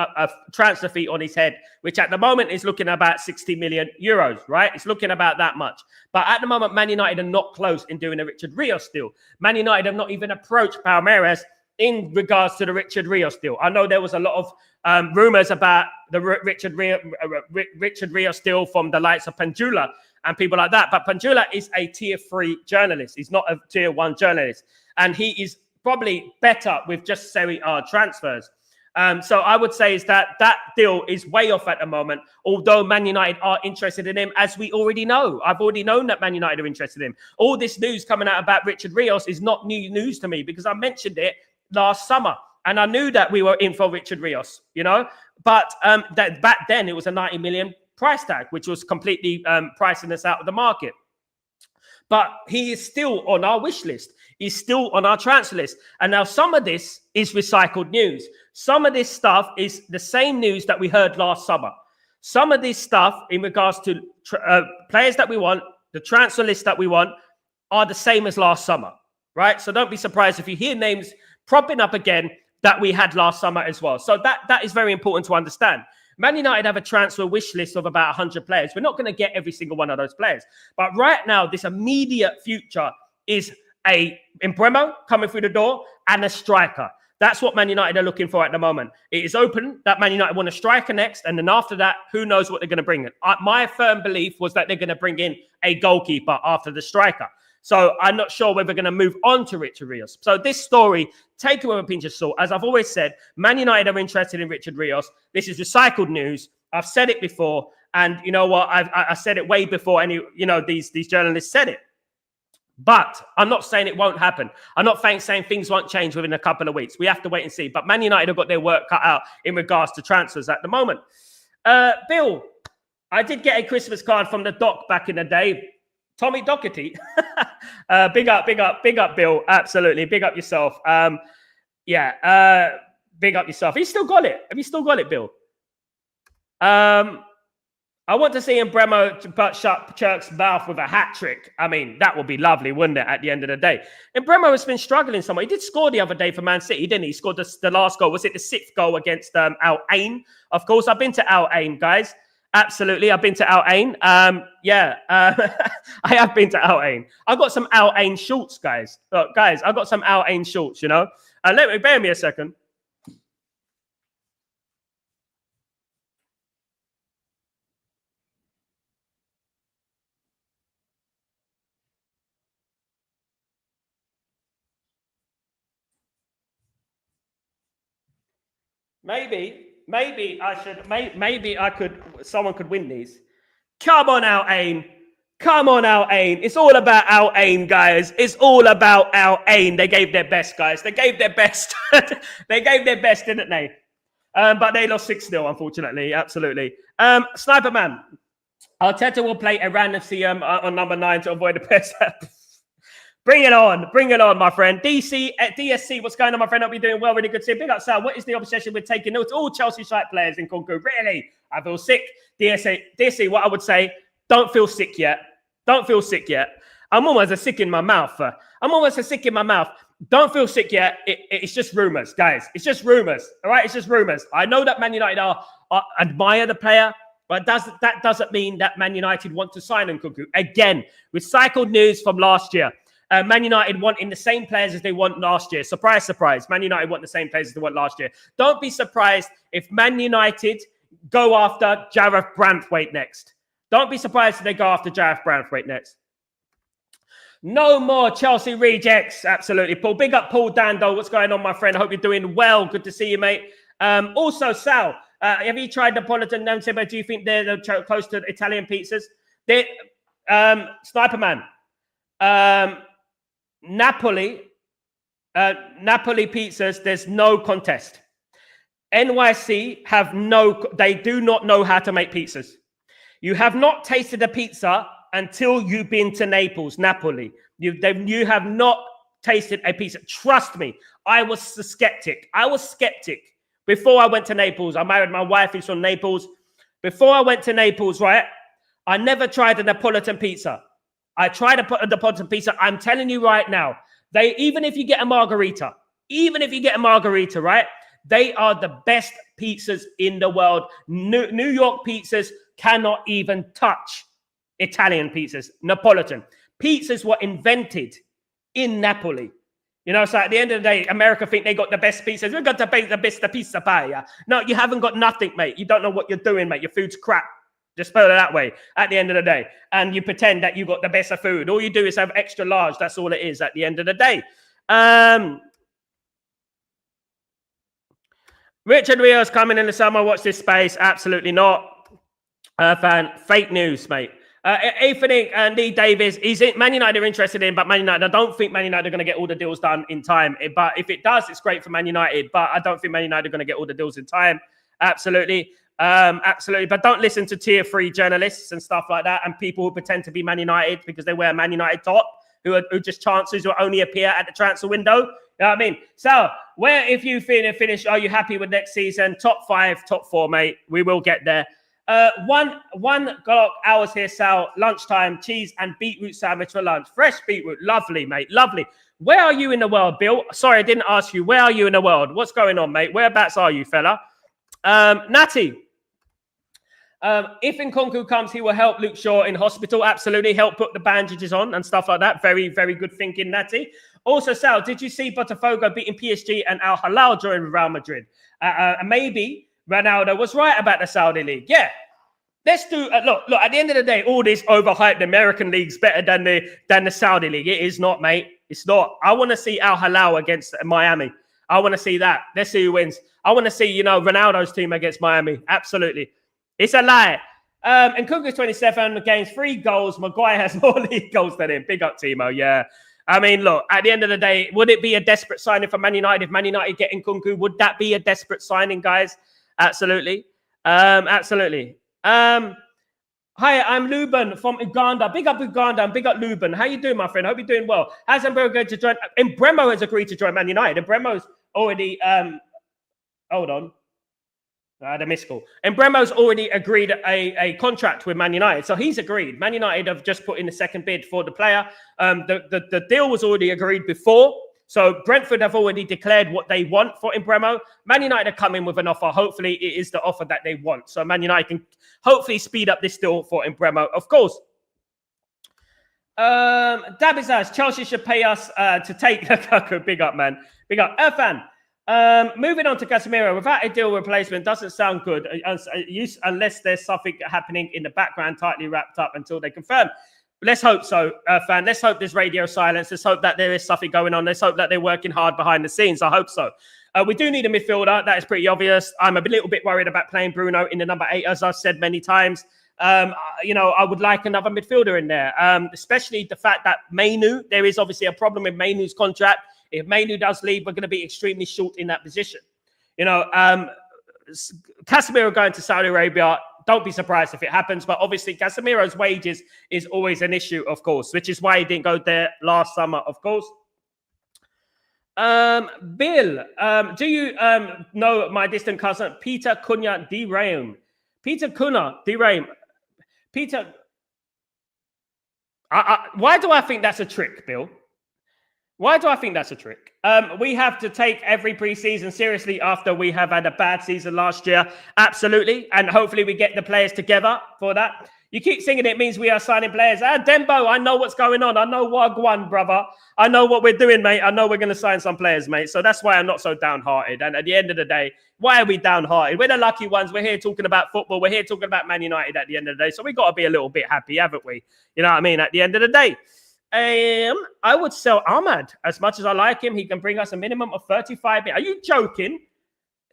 transfer fee on his head, which at the moment is looking about 60 million euros, right? It's looking about that much. But at the moment, Man United are not close in doing a Richard Rios deal. Man United have not even approached Palmeiras in regards to the Richard Rios deal. I know there was a lot of rumors about the Richard Rios deal from the likes of Pandula and people like that. But Pandula is a tier 3 journalist. He's not a tier 1 journalist. And he is probably better with just Serie A transfers. So I would say is that deal is way off at the moment, although Man United are interested in him, as we already know. I've already known that Man United are interested in him. All this news coming out about Richard Rios is not new news to me because I mentioned it last summer and I knew that we were in for Richard Rios, but that back then it was a 90 million price tag, which was completely pricing us out of the market. But he is still on our wish list. He's still on our transfer list. And now some of this is recycled news. Some of this stuff is the same news that we heard last summer. Some of this stuff in regards to players that we want, the transfer list that we want, are the same as last summer, right? So don't be surprised if you hear names propping up again that we had last summer as well. So that is very important to understand. Man United have a transfer wish list of about 100 players. We're not going to get every single one of those players. But right now, this immediate future is a Mbeumo coming through the door and a striker. That's what Man United are looking for at the moment. It is open that Man United want a striker next. And then after that, who knows what they're going to bring in. My firm belief was that they're going to bring in a goalkeeper after the striker. So I'm not sure whether we're going to move on to Richard Rios. So this story, take it with a pinch of salt. As I've always said, Man United are interested in Richard Rios. This is recycled news. I've said it before. And you know what? I said it way before these journalists said it. But I'm not saying it won't happen. I'm not saying things won't change within a couple of weeks. We have to wait and see. But Man United have got their work cut out in regards to transfers at the moment. Bill, I did get a Christmas card from the Doc back in the day. Tommy Doherty. Big up, Bill. Absolutely. Big up yourself. Big up yourself. Have you still got it, Bill? I want to see Mbeumo shut Chirk's mouth with a hat trick. I mean, that would be lovely, wouldn't it, at the end of the day? And Mbeumo has been struggling somewhat. He did score the other day for Man City, didn't he? He scored the last goal. Was it the 6th goal against Al Ain? Of course, I've been to Al Ain, guys. Absolutely, I've been to Al Ain. I have been to Al Ain. I've got some Al Ain shorts, guys. Look, guys, I've got some Al Ain shorts, you know? Bear me a second. Maybe I could, someone could win these. Come on, Al Ain. Come on, Al Ain. It's all about Al Ain, guys. It's all about Al Ain. They gave their best, guys. They gave their best. They gave their best, didn't they? But they lost 6-0, unfortunately. Absolutely. Sniper Man. Arteta will play a random CM on number 9 to avoid the press. Bring it on, my friend. DSC, what's going on, my friend? Hope you're doing well, really good to see you. Big up, Sal. What is the obsession with taking notes? All Chelsea side players in Nkunku. Really? I feel sick. DSC, what I would say, don't feel sick yet. Don't feel sick yet. I'm almost sick in my mouth. Don't feel sick yet. It's just rumors, guys. It's just rumors. All right? It's just rumors. I know that Man United admire the player, but that doesn't mean that Man United want to sign Nkunku. Again, recycled news from last year. Man United wanting the same players as they want last year. Surprise, surprise. Man United want the same players as they want last year. Don't be surprised if Man United go after Gareth Branthwaite next. Don't be surprised if they go after Gareth Branthwaite next. No more Chelsea rejects. Absolutely. Paul, big up Paul Dando. What's going on, my friend? I hope you're doing well. Good to see you, mate. Also, Sal, have you tried Napolitan? Do you think they're close to Italian pizzas? Sniper Man. Napoli pizzas, there's no contest. NYC they do not know how to make pizzas. You have not tasted a pizza until you've been to Napoli. You have not tasted a pizza. Trust me, I was a skeptic. Before I went to Naples. I married my wife who's from Naples. Before I went to Naples, right, I never tried a Napolitan pizza. I tried to put a Napolitan pizza. I'm telling you right now, even if you get a margarita, right, they are the best pizzas in the world. New York pizzas cannot even touch Italian pizzas. Napolitan pizzas were invented in Napoli. You know, so at the end of the day, America think they got the best pizzas. We've got the best pizza pie. No, you haven't got nothing, mate. You don't know what you're doing, mate. Your food's crap. Just put it that way at the end of the day. And you pretend that you got the best of food. All you do is have extra large. That's all it is at the end of the day. Richard Rios coming in the summer. Watch this space. Absolutely not. Fake news, mate. Ethan and Lee Davis. Man United are interested in, but Man United, I don't think Man United are going to get all the deals done in time. But if it does, it's great for Man United. But I don't think Man United are going to get all the deals in time. Absolutely. Absolutely. But don't listen to tier 3 journalists and stuff like that and people who pretend to be Man United because they wear Man United top, who just chancers who only appear at the transfer window. You know what I mean? So, if you finish, are you happy with next season? Top 5, top 4, mate. We will get there. 1 o'clock hours here, Sal. Lunchtime, cheese and beetroot sandwich for lunch. Fresh beetroot. Lovely, mate. Lovely. Where are you in the world, Bill? Sorry, I didn't ask you. Where are you in the world? What's going on, mate? Whereabouts are you, fella? Natty. If Nkunku comes, he will help Luke Shaw in hospital. Absolutely. Help put the bandages on and stuff like that. Very, very good thinking, Natty. Also, Sal, did you see Botafogo beating PSG and Al Hilal during Real Madrid? Maybe Ronaldo was right about the Saudi League. Yeah. Let's do look. At the end of the day, all this overhyped American league's better than the Saudi League. It is not, mate. It's not. I want to see Al Hilal against Miami. I want to see that. Let's see who wins. I want to see, Ronaldo's team against Miami. Absolutely. It's a lie. Nkunku's 27 games, 3 goals. Maguire has more league goals than him. Big up, Timo. Yeah. I mean, look, at the end of the day, would it be a desperate signing for Man United if Man United get Nkunku? Would that be a desperate signing, guys? Absolutely. Absolutely. Hi, I'm Luban from Uganda. Big up Uganda and big up Luban. How you doing, my friend? Hope you're doing well. How's Mbeumo going to join? Mbeumo has agreed to join Man United. Mbeumo's already... hold on. I had a missed call. Mbeumo's already agreed a contract with Man United. So he's agreed. Man United have just put in the second bid for the player. The deal was already agreed before. So Brentford have already declared what they want for Mbeumo. Man United are coming with an offer. Hopefully it is the offer that they want. So Man United can hopefully speed up this deal for Mbeumo. Of course. Dabizaz, Chelsea should pay us to take Lukaku. Big up, man. Big up. Irfan. Moving on to Casemiro, without a deal replacement doesn't sound good unless there's something happening in the background tightly wrapped up until they confirm. Let's hope so, fan. Let's hope there's radio silence. Let's hope that there is something going on. Let's hope that they're working hard behind the scenes. I hope so. We do need a midfielder. That is pretty obvious. I'm a little bit worried about playing Bruno in the number 8, as I've said many times. I would like another midfielder in there, especially the fact that Mainu, there is obviously a problem with Mainu's contract. If Mainu does leave, we're going to be extremely short in that position. Casemiro going to Saudi Arabia, don't be surprised if it happens. But obviously, Casemiro's wages is always an issue, of course, which is why he didn't go there last summer, of course. Bill, do you know my distant cousin, Peter Cunha de Reim? Peter Cunha de Reim. Peter, why do I think that's a trick, Bill? Why do I think that's a trick? We have to take every preseason seriously after we have had a bad season last year. Absolutely. And hopefully we get the players together for that. You keep singing it means we are signing players. Dembo, I know what's going on. I know Wagwan, brother. I know what we're doing, mate. I know we're going to sign some players, mate. So that's why I'm not so downhearted. And at the end of the day, why are we downhearted? We're the lucky ones. We're here talking about football. We're here talking about Man United at the end of the day. So we got to be a little bit happy, haven't we? You know what I mean? At the end of the day. I would sell Ahmad. As much as I like him, he can bring us a minimum of 35 million. Are you joking?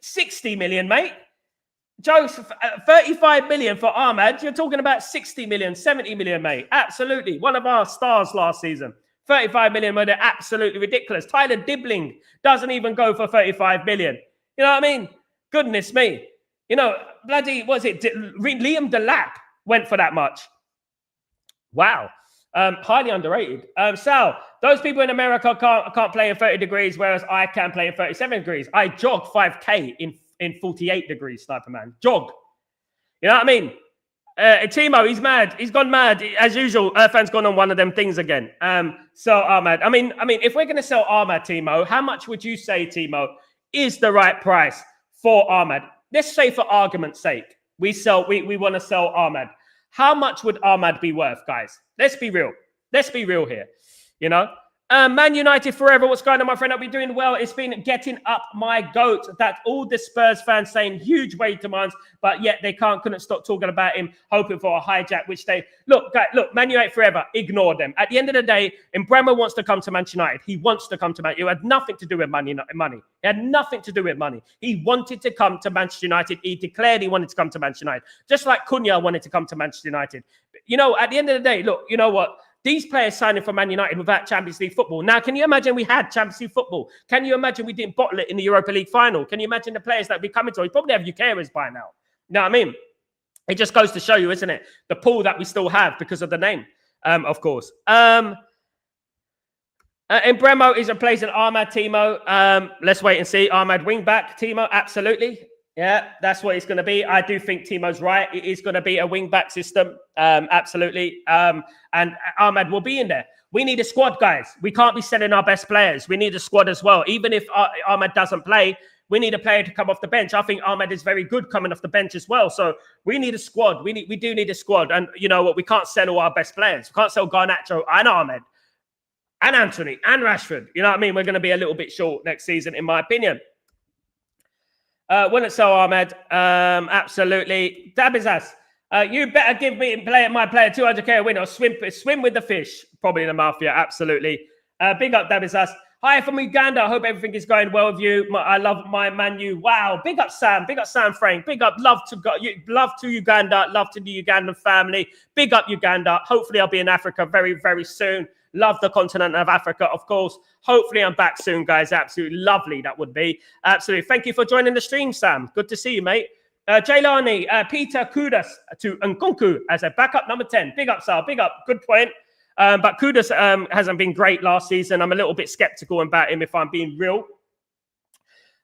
60 million, mate. Jokes, 35 million for Ahmad. You're talking about 60 million, 70 million, mate. Absolutely. One of our stars last season. 35 million, but they're absolutely ridiculous. Tyler Dibbling doesn't even go for 35 million. You know what I mean? Goodness me. Bloody, was it Liam Delap went for that much. Wow. Highly underrated. Sal, those people in America can't play in 30 degrees, whereas I can play in 37 degrees. I jog 5K in 48 degrees, Sniper Man. Jog. You know what I mean? Timo, he's mad. He's gone mad. As usual, Irfan's gone on one of them things again. So Ahmad. I mean, if we're going to sell Ahmad, Timo, how much would you say, Timo, is the right price for Ahmad? Let's say for argument's sake, we want to sell Ahmad. How much would Ahmad be worth, guys? Let's be real. Let's be real here. Man United forever. What's going on, my friend? I'll be doing well. It's been getting up my goat that all the Spurs fans saying huge wage demands, but yet they couldn't stop talking about him, hoping for a hijack, which they... Look, Man United forever. Ignore them. At the end of the day, Mbeumo wants to come to Manchester United. He wants to come to Man United. It had nothing to do with money. It had nothing to do with money. He wanted to come to Manchester United. He declared he wanted to come to Manchester United. Just like Cunha wanted to come to Manchester United. At the end of the day, look, you know what? These players signing for Man United without Champions League football. Now, can you imagine we had Champions League football? Can you imagine we didn't bottle it in the Europa League final? Can you imagine the players that would be coming to us? We probably have UKers by now. You know what I mean? It just goes to show you, isn't it? The pool that we still have because of the name, of course. Mbeumo is replacing Ahmad, Timo. Let's wait and see. Ahmad wing back, Timo, absolutely. Yeah, that's what it's going to be. I do think Timo's right. It is going to be a wing-back system. Absolutely. And Ahmad will be in there. We need a squad, guys. We can't be selling our best players. We need a squad as well. Even if Ahmad doesn't play, we need a player to come off the bench. I think Ahmad is very good coming off the bench as well. So we need a squad. We do need a squad. And you know what? We can't sell all our best players. We can't sell Garnacho and Ahmad and Anthony and Rashford. You know what I mean? We're going to be a little bit short next season, in my opinion. Wouldn't sell Ahmed. Absolutely. Dabizas, you better give me my player 200k a win or swim with the fish. Probably in the mouth, yeah, absolutely. Big up, Dabizas. Hi from Uganda. I hope everything is going well with you. I love my Manu. Wow. Big up Sam. Big up Sam Frank. Big up. Love to Uganda. Love to the Ugandan family. Big up Uganda. Hopefully I'll be in Africa very, very soon. Love the continent of Africa, of course. Hopefully I'm back soon, guys. Absolutely lovely that would be. Absolutely. Thank you for joining the stream, Sam. Good to see you, mate. Jaylani, Peter Kudas to Nkunku as a backup number 10. Big up, Sal. Big up. Good point. But Kudas hasn't been great last season. I'm a little bit skeptical about him, if I'm being real.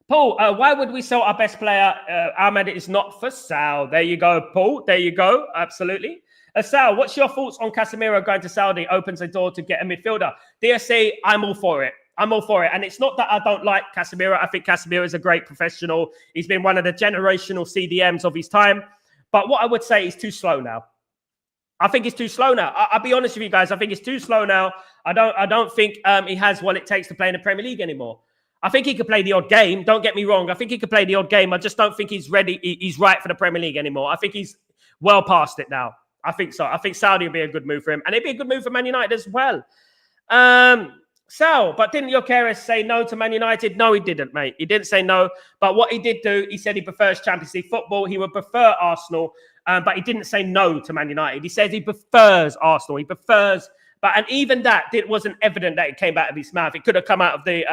Paul, why would we sell our best player? Ahmed is not for sale. There you go, Paul. There you go. Absolutely. Sal, what's your thoughts on Casemiro going to Saudi? Opens a door to get a midfielder. DSC, I'm all for it. I'm all for it. And it's not that I don't like Casemiro. I think Casemiro is a great professional. He's been one of the generational CDMs of his time. But what I would say is too slow now. I think it's too slow now. I'll be honest with you guys. I think it's too slow now. I don't think he has what it takes to play in the Premier League anymore. I think he could play the odd game. Don't get me wrong. I think he could play the odd game. I just don't think he's ready. He's right for the Premier League anymore. I think he's well past it now. I think so. I think Saudi will be a good move for him. And it'd be a good move for Man United as well. Sal, but didn't Gyökeres say no to Man United? No, he didn't, mate. He didn't say no. But what he did do, he said he prefers Champions League football. He would prefer Arsenal. But he didn't say no to Man United. He said he prefers Arsenal. He prefers... and even that wasn't evident that it came out of his mouth. It could have come out of the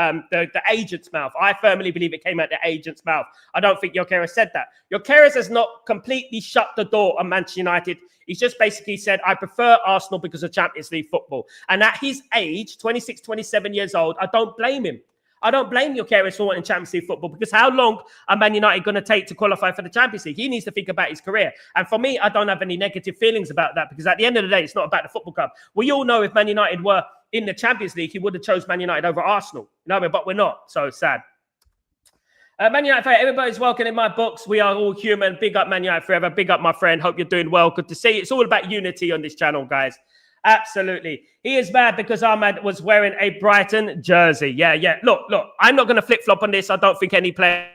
agent's mouth. I firmly believe it came out of the agent's mouth. I don't think Gyökeres said that. Gyökeres has not completely shut the door on Manchester United. He's just basically said, I prefer Arsenal because of Champions League football. And at his age, 26, 27 years old, I don't blame him. I don't blame Gyökeres for wanting Champions League football, because how long are Man United going to take to qualify for the Champions League? He needs to think about his career. And for me, I don't have any negative feelings about that, because at the end of the day, it's not about the football club. We all know if Man United were in the Champions League, he would have chose Man United over Arsenal. You know what I mean? But we're not. So it's sad. Man United fan, everybody's welcome in my books. We are all human. Big up Man United forever. Big up my friend. Hope you're doing well. Good to see you. It's all about unity on this channel, guys. Absolutely. He is mad because Ahmad was wearing a Brighton jersey. Yeah. Look. I'm not going to flip-flop on this. I don't think any player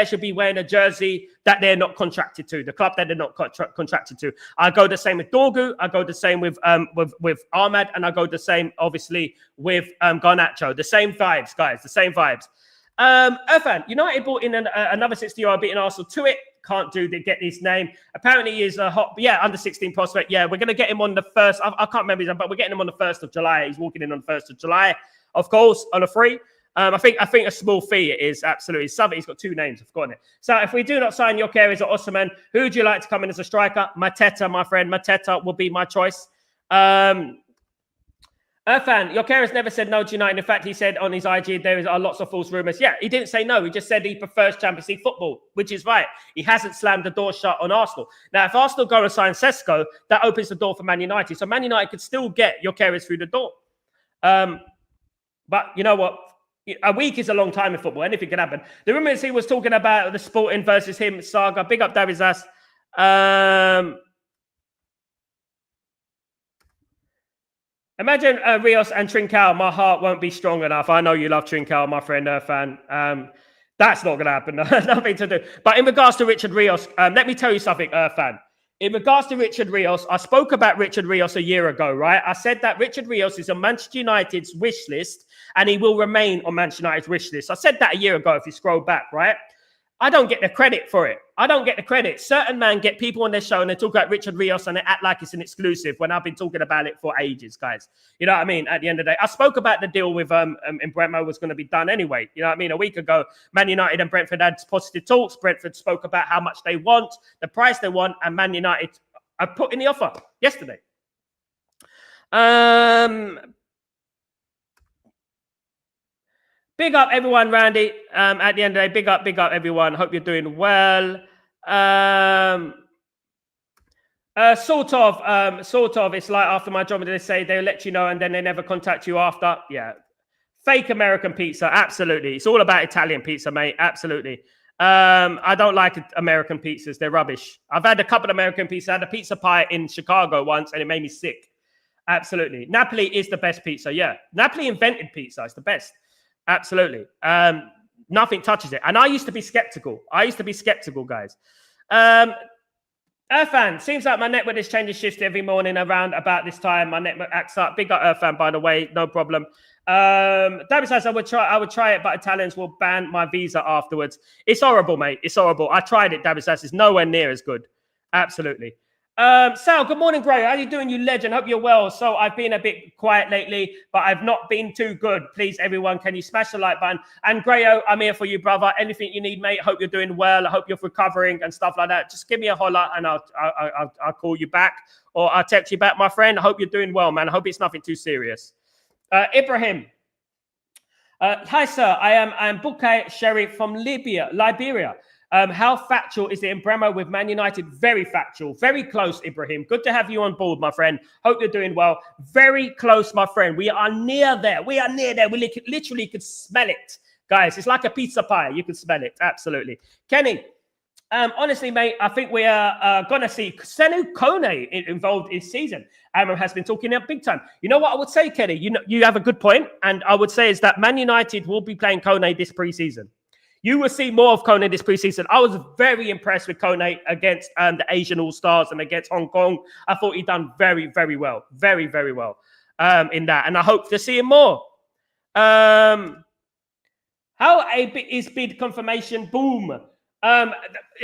should be wearing a jersey that they're not contracted to, the club that they're not contracted to. I go the same with Dorgu. I go the same with Ahmad, and I go the same, obviously, with Garnacho. The same vibes, guys. The same vibes. Irfan, United bought in another 60-year-old beating Arsenal to it. Can't get his name. Apparently, he is a hot, under 16 prospect. Yeah, we're going to get him on the 1st. I can't remember his name, but we're getting him on the 1st of July. He's walking in on the 1st of July, of course, on a free. I think a small fee it is, absolutely. He's got 2 names, I've forgotten it. So if we do not sign Gyökeres or Osimhen, who would you like to come in as a striker? Mateta, my friend. Mateta will be my choice. Irfan, Gyökeres never said no to United. In fact, he said on his IG there are lots of false rumours. Yeah, he didn't say no. He just said he prefers Champions League football, which is right. He hasn't slammed the door shut on Arsenal. Now, if Arsenal go and sign Sesko, that opens the door for Man United. So Man United could still get Gyökeres through the door. But you know what? A week is a long time in football. Anything can happen. The rumours he was talking about the Sporting versus him saga. Big up Davidas. Imagine Rios and Trincao. My heart won't be strong enough. I know you love Trincao, my friend, fan. That's not going to happen. Nothing to do. But in regards to Richard Rios, let me tell you something, fan. In regards to Richard Rios, I spoke about Richard Rios a year ago, right? I said that Richard Rios is on Manchester United's wish list, and he will remain on Manchester United's wish list. I said that a year ago, if you scroll back, right? I don't get the credit for it. I don't get the credit. Certain men get people on their show and they talk about Richard Rios and they act like it's an exclusive when I've been talking about it for ages, guys. You know what I mean? At the end of the day, I spoke about the deal with Mbeumo was going to be done anyway. You know what I mean? A week ago, Man United and Brentford had positive talks. Brentford spoke about how much they want, the price they want, and Man United have put in the offer yesterday. Big up everyone, Randy. At the end of the day, big up everyone. Hope you're doing well. Sort of. It's like after my job, they say they'll let you know and then they never contact you after. Yeah. Fake American pizza. Absolutely. It's all about Italian pizza, mate. Absolutely. I don't like American pizzas. They're rubbish. I've had a couple of American pizzas. I had a pizza pie in Chicago once and it made me sick. Absolutely. Napoli is the best pizza. Yeah. Napoli invented pizza. It's the best. Absolutely. Nothing touches it. And I used to be skeptical. Guys. Irfan, seems like my network is changing shifts every morning around about this time. My network acts up. Big up Irfan, by the way, no problem. David says I would try it, but Italians will ban my visa afterwards. It's horrible, mate. It's horrible. I tried it, David says. It's nowhere near as good. Absolutely. Sal, good morning, Gray. How you doing, you legend? Hope you're well. So I've been a bit quiet lately, but I've not been too good. Please, everyone, can you smash the like button? And Grayo, I'm here for you, brother. Anything you need, mate. Hope you're doing well. I hope you're recovering and stuff like that. Just give me a holler and I'll call you back or I'll text you back, my friend. I hope you're doing well, man. I hope it's nothing too serious. Ibrahim. Hi, sir. I'm Bukai Sherry from Liberia. How factual is the Mbeumo with Man United? Very factual. Very close, Ibrahim. Good to have you on board, my friend. Hope you're doing well. Very close, my friend. We are near there. We are near there. We literally could smell it. Guys, it's like a pizza pie. You can smell it. Absolutely. Kenny, honestly, mate, I think we are going to see Senu Kone involved this season. Amram has been talking up big time. You know what I would say, Kenny? You have a good point. And I would say is that Man United will be playing Kone this preseason. You will see more of Kone this preseason. I was very impressed with Kone against the Asian All-Stars and against Hong Kong. I thought he done very, very well. Very, very well in that. And I hope to see him more. How is bid confirmation? Boom. I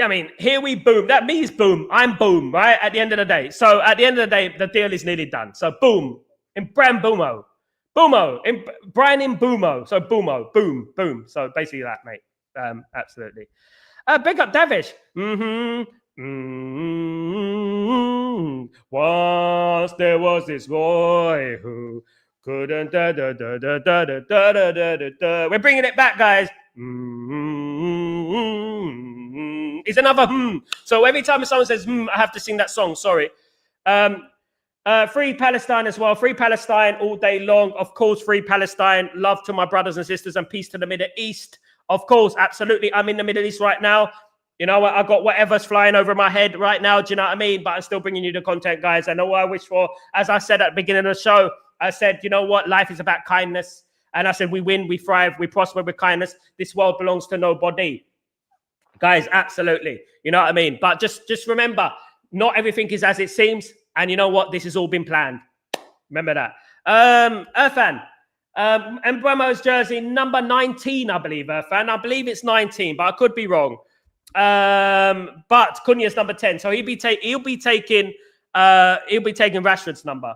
mean, here we boom. That means boom. I'm boom, right? At the end of the day. So at the end of the day, the deal is nearly done. So boom. In Mbeumo. Boomo. Brian Mbeumo. So Boomo. Boom. Boom. So basically that, mate. Absolutely. Big up Davish. Once there was this boy who couldn't. We're bringing it back, guys. It's another So every time someone says I have to sing that song. Sorry. Free Palestine as well. Free Palestine all day long. Of course, free Palestine. Love to my brothers and sisters and peace to the Middle East. Of course, absolutely. I'm in the Middle East right now. You know, I got whatever's flying over my head right now. Do you know what I mean? But I'm still bringing you the content, guys. I know what I wish for. As I said at the beginning of the show, I said, you know what? Life is about kindness. And I said, we win, we thrive, we prosper with kindness. This world belongs to nobody. Guys, absolutely. You know what I mean? But just remember, not everything is as it seems. And you know what? This has all been planned. Remember that. Irfan. Mbeumo's jersey, number 19, I believe, Irfan. I believe it's 19, but I could be wrong. But Cunha's number 10. So he'll be taking Rashford's number.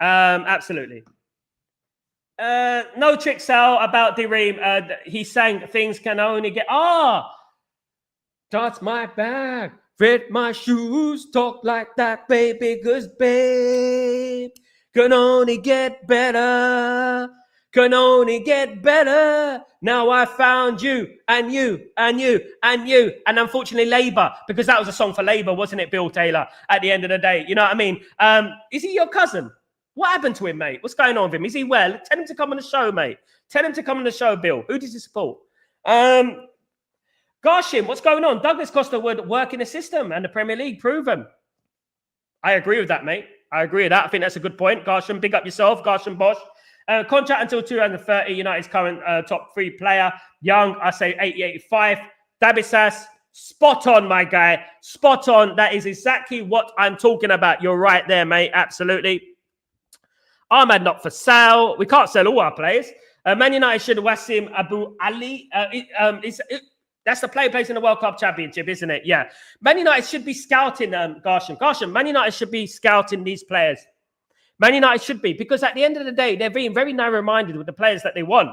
Absolutely. No trick sell about Dereem. He sang things can only get that's my bag. Fit my shoes, talk like that, baby, 'cause babe can only get better. Can only get better. Now I found you and you and you and you. And unfortunately, Labour, because that was a song for Labour, wasn't it, Bill Taylor, at the end of the day? You know what I mean? Is he your cousin? What happened to him, mate? What's going on with him? Is he well? Tell him to come on the show, mate. Tell him to come on the show, Bill. Who does he support? Garshim, what's going on? Douglas Costa would work in the system and the Premier League, proven. I agree with that, mate. I agree with that. I think that's a good point. Garshim, big up yourself. Garshim Bosch. Contract until 2030. United's current top 3 player. Young, I say 80-85. Dabisas, spot on, my guy. Spot on. That is exactly what I'm talking about. You're right there, mate. Absolutely. Ahmad not for sale. We can't sell all our players. Man United should Wassim Abu Ali. That's the player plays in the World Cup Championship, isn't it? Yeah. Man United should be scouting Garsham. Man United should be scouting these players. Man United should be, because at the end of the day, they're being very narrow-minded with the players that they want.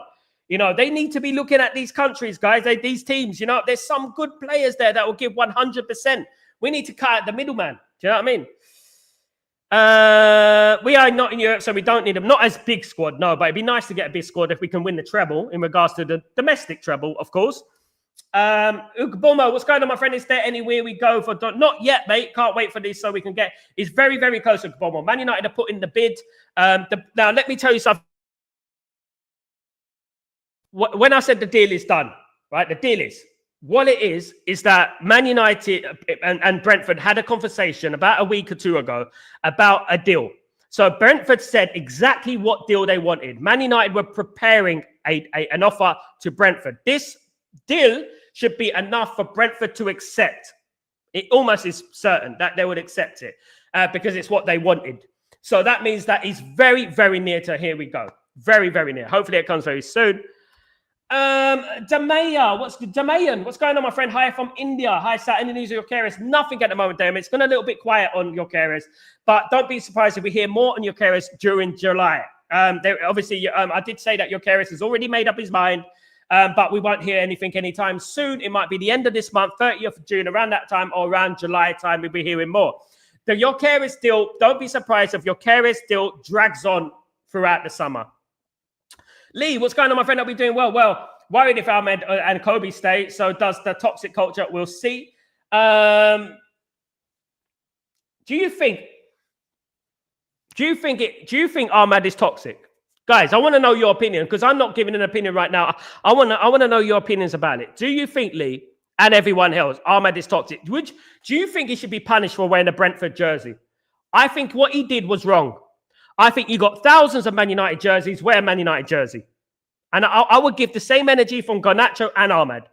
You know, they need to be looking at these countries, guys, these teams. You know, there's some good players there that will give 100%. We need to cut out the middleman. Do you know what I mean? We are not in Europe, so we don't need them. Not as big squad, no, but it'd be nice to get a big squad if we can win the treble in regards to the domestic treble, of course. Mbeumo, what's going on, my friend? Is there anywhere we go for? Not yet, mate. Can't wait for this so we can get. It's very, very close to Mbeumo. Man United are putting the bid. Now, let me tell you something. When I said the deal is done, right? The deal is what it is that Man United and Brentford had a conversation about a week or two ago about a deal. So Brentford said exactly what deal they wanted. Man United were preparing an offer to Brentford. This deal should be enough for Brentford to accept. It almost is certain that they would accept it because it's what they wanted. So that means that he's very, very near to here we go. Very, very near. Hopefully it comes very soon. Damaya, what's going on, my friend? Hi from India. Hi, Sat. Indonesia, your carers. Nothing at the moment, Damon. It's gone a little bit quiet on your carers, but don't be surprised if we hear more on your carers during July. Obviously, I did say that your carers has already made up his mind, but we won't hear anything anytime soon. It might be the end of this month, 30th of June, around that time, or around July time, we'll be hearing more. The your carers still, don't be surprised if your carers still drags on throughout the summer. Lee, what's going on, my friend? I'll be doing well. Well, worried if Ahmed and Kobe stay. So does the toxic culture. We'll see. Do you think Ahmed is toxic? Guys, I want to know your opinion because I'm not giving an opinion right now. I want to know your opinions about it. Do you think, Lee, and everyone else, Ahmed is toxic? Do you think he should be punished for wearing a Brentford jersey? I think what he did was wrong. I think you got thousands of Man United jerseys. Wear a Man United jersey. And I would give the same energy from Garnacho and Ahmed.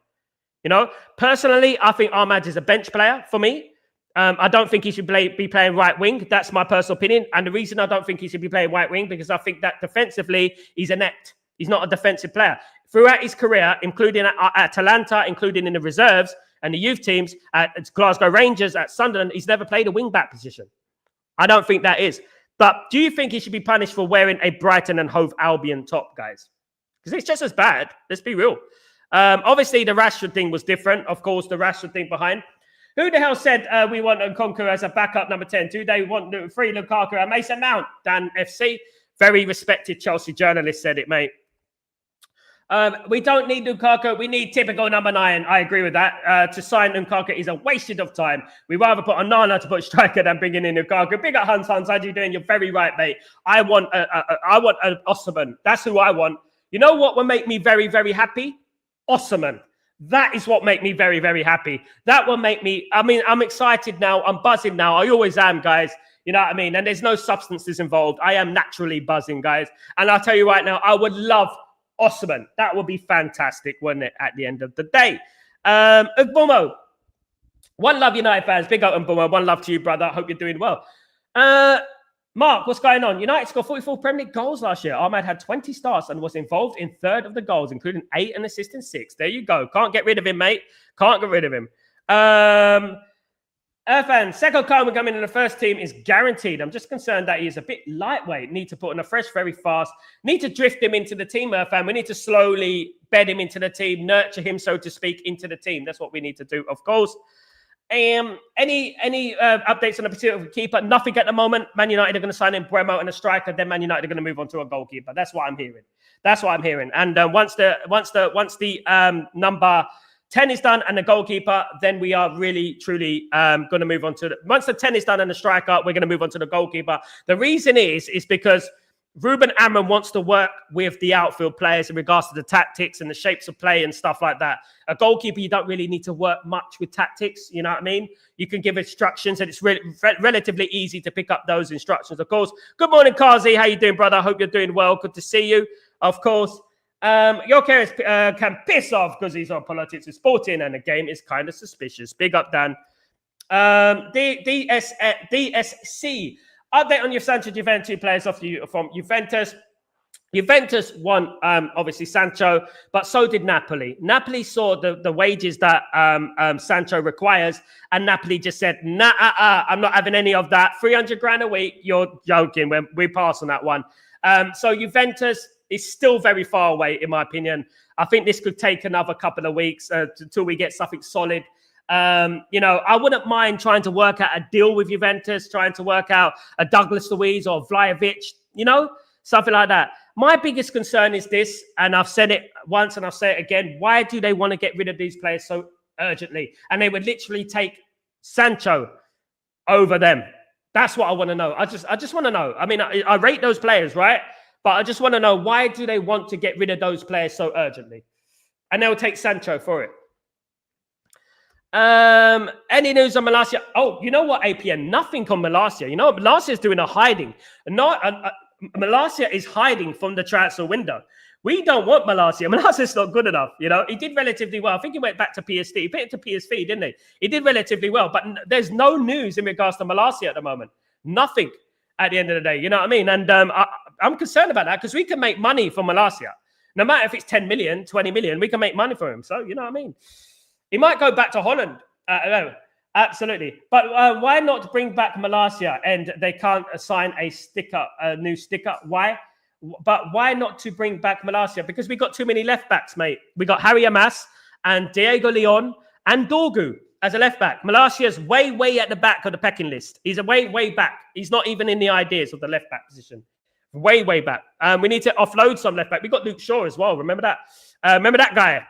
You know, personally, I think Ahmed is a bench player for me. I don't think he should be playing right wing. That's my personal opinion. And the reason I don't think he should be playing right wing, because I think that defensively, he's inept. He's not a defensive player. Throughout his career, including at Atalanta, including in the reserves and the youth teams, at Glasgow Rangers, at Sunderland, he's never played a wing-back position. I don't think that is. But do you think he should be punished for wearing a Brighton and Hove Albion top, guys? Because it's just as bad. Let's be real. Obviously, the Rashford thing was different. Of course, the Rashford thing behind. Who the hell said we want Nkunku as a backup number 10? Do they want free Lukaku and Mason Mount? Dan FC, very respected Chelsea journalist, said it, mate. We don't need Nkunku. We need typical number 9. I agree with that. To sign Nkunku is a wasted of time. We rather put Onana to put striker than bringing in Nkunku. Big up Hans. How you doing? You're very right, mate. I want an Osman. That's who I want. You know what will make me very, very happy? Osman. That is what make me very, very happy. That will make me, I mean, I'm excited now. I'm buzzing now. I always am, guys. You know what I mean? And there's no substances involved. I am naturally buzzing, guys. And I'll tell you right now, I would love Osman. That would be fantastic, wouldn't it, at the end of the day? Mbeumo. One love, United fans. Big up, Mbeumo. One love to you, brother. I hope you're doing well. Mark, what's going on? United scored 44 Premier League goals last year. Ahmed had 20 starts and was involved in 1/3 of the goals, including 8 and assist in 6. There you go. Can't get rid of him, mate. Can't get rid of him. Irfan, Seko Coleman coming in the first team is guaranteed. I'm just concerned that he's a bit lightweight. Need to put in a fresh very fast. Need to drift him into the team, Irfan. We need to slowly bed him into the team, nurture him, so to speak, into the team. That's what we need to do, of course. Any updates on the particular keeper? Nothing at the moment. Man United are going to sign in Mbeumo and a striker. Then Man United are going to move on to a goalkeeper. That's what I'm hearing. That's what I'm hearing. And once the number 10 is done and the goalkeeper, then we are really truly going to move on to once the 10 is done and the striker, we're going to move on to the goalkeeper. The reason is because Ruben Amorim wants to work with the outfield players in regards to the tactics and the shapes of play and stuff like that. A goalkeeper, you don't really need to work much with tactics. You know what I mean? You can give instructions and it's relatively easy to pick up those instructions. Of course, good morning, Kazi. How you doing, brother? I hope you're doing well. Good to see you. Of course, your carers can piss off because he's on politics and sporting and the game is kind of suspicious. Big up, Dan. DSC. Update on your Sancho Juventus players from Juventus. Juventus won, obviously, Sancho, but so did Napoli. Napoli saw the wages that Sancho requires, and Napoli just said, nah, I'm not having any of that. 300 grand a week, you're joking. We pass on that one. So Juventus is still very far away, in my opinion. I think this could take another couple of weeks until we get something solid. You know, I wouldn't mind trying to work out a deal with Juventus, trying to work out a Douglas Luiz or Vlahovic, you know, something like that. My biggest concern is this, and I've said it once and I'll say it again. Why do they want to get rid of these players so urgently? And they would literally take Sancho over them. That's what I want to know. I just want to know. I mean, I rate those players, right? But I just want to know, why do they want to get rid of those players so urgently? And they'll take Sancho for it. Any news on Malacia? Oh, you know what, APN? Nothing on Malacia. You know what? Malacia is doing a hiding. Malacia is hiding from the transfer window. We don't want Malacia. Malacia's not good enough. You know, he did relatively well. I think he went back to PSV. He picked to PSV, didn't he? He did relatively well, but there's no news in regards to Malacia at the moment. Nothing at the end of the day. You know what I mean? And I'm concerned about that because we can make money from Malacia. No matter if it's 10 million, 20 million, we can make money for him. So, you know what I mean? He might go back to Holland. No, absolutely. But why not bring back Malacia and they can't assign a new sticker? Why? But why not to bring back Malacia? Because we got too many left backs, mate. We got Harry Amas and Diego Leon and Dorgu as a left back. Malacia's way, way at the back of the pecking list. He's a way, way back. He's not even in the ideas of the left back position. Way, way back. We need to offload some left back. We got Luke Shaw as well. Remember that? Remember that guy?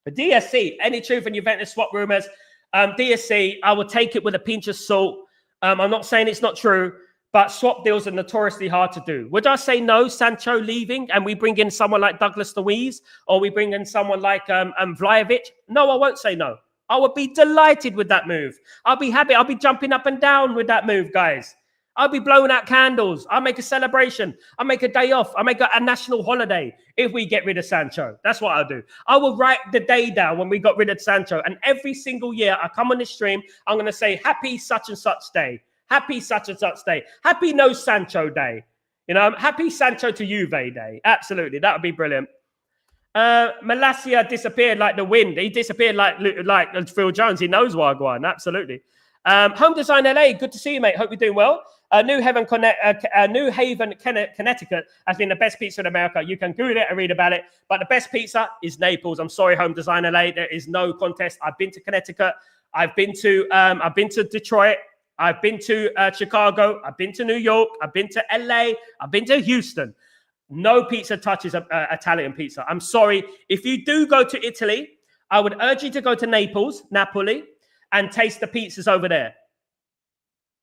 DSC. Any truth in Juventus swap rumors? DSC. I will take it with a pinch of salt. I'm not saying it's not true. But swap deals are notoriously hard to do. Would I say no, Sancho leaving, and we bring in someone like Douglas Luiz, or we bring in someone like Vlahovic? No, I won't say no. I would be delighted with that move. I'll be happy. I'll be jumping up and down with that move, guys. I'll be blowing out candles. I'll make a celebration. I'll make a day off. I'll make a national holiday if we get rid of Sancho. That's what I'll do. I will write the day down when we got rid of Sancho. And every single year I come on this stream, I'm going to say, happy such and such day. Happy such and such day. Happy no Sancho day. You know, happy Sancho to Juve day. Absolutely. That would be brilliant. Malacia disappeared like the wind. He disappeared like Phil Jones. He knows Wagwan. Absolutely. Home Design LA. Good to see you, mate. Hope you're doing well. New Haven, Connecticut has been the best pizza in America. You can Google it and read about it. But the best pizza is Naples. I'm sorry, Home Design LA. There is no contest. I've been to Connecticut. I've been to Detroit. I've been to Chicago. I've been to New York. I've been to LA. I've been to Houston. No pizza touches Italian pizza. I'm sorry. If you do go to Italy, I would urge you to go to Napoli, and taste the pizzas over there.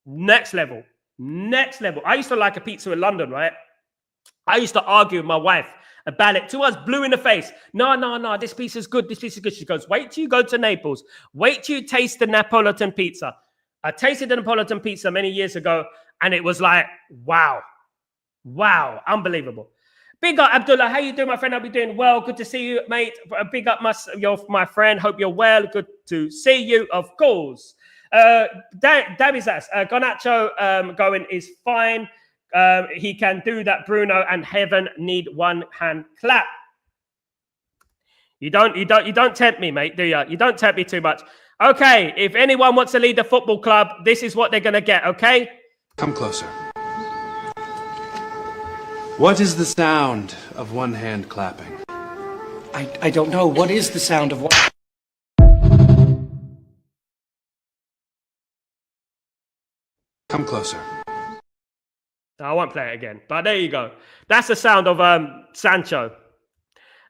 Next level. Next level. I used to like a pizza in London, right? I used to argue with my wife about it. To us, blue in the face. No. This pizza's good. This pizza's good. She goes, wait till you go to Naples. Wait till you taste the Napolitan pizza. I tasted the Napolitan pizza many years ago, and it was like, wow. Wow. Unbelievable. Big up, Abdullah. How you doing, my friend? I'll be doing well. Good to see you, mate. Big up, my friend. Hope you're well. Good to see you, of course. Davizas, Garnacho going is fine. He can do that. Bruno and Heaven need one hand clap. You don't tempt me, mate, do you? You don't tempt me too much. Okay, if anyone wants to lead the football club, this is what they're going to get, okay? Come closer. What is the sound of one hand clapping? I don't know. What is the sound of one? Come closer. I won't play it again, but there you go. That's the sound of Sancho.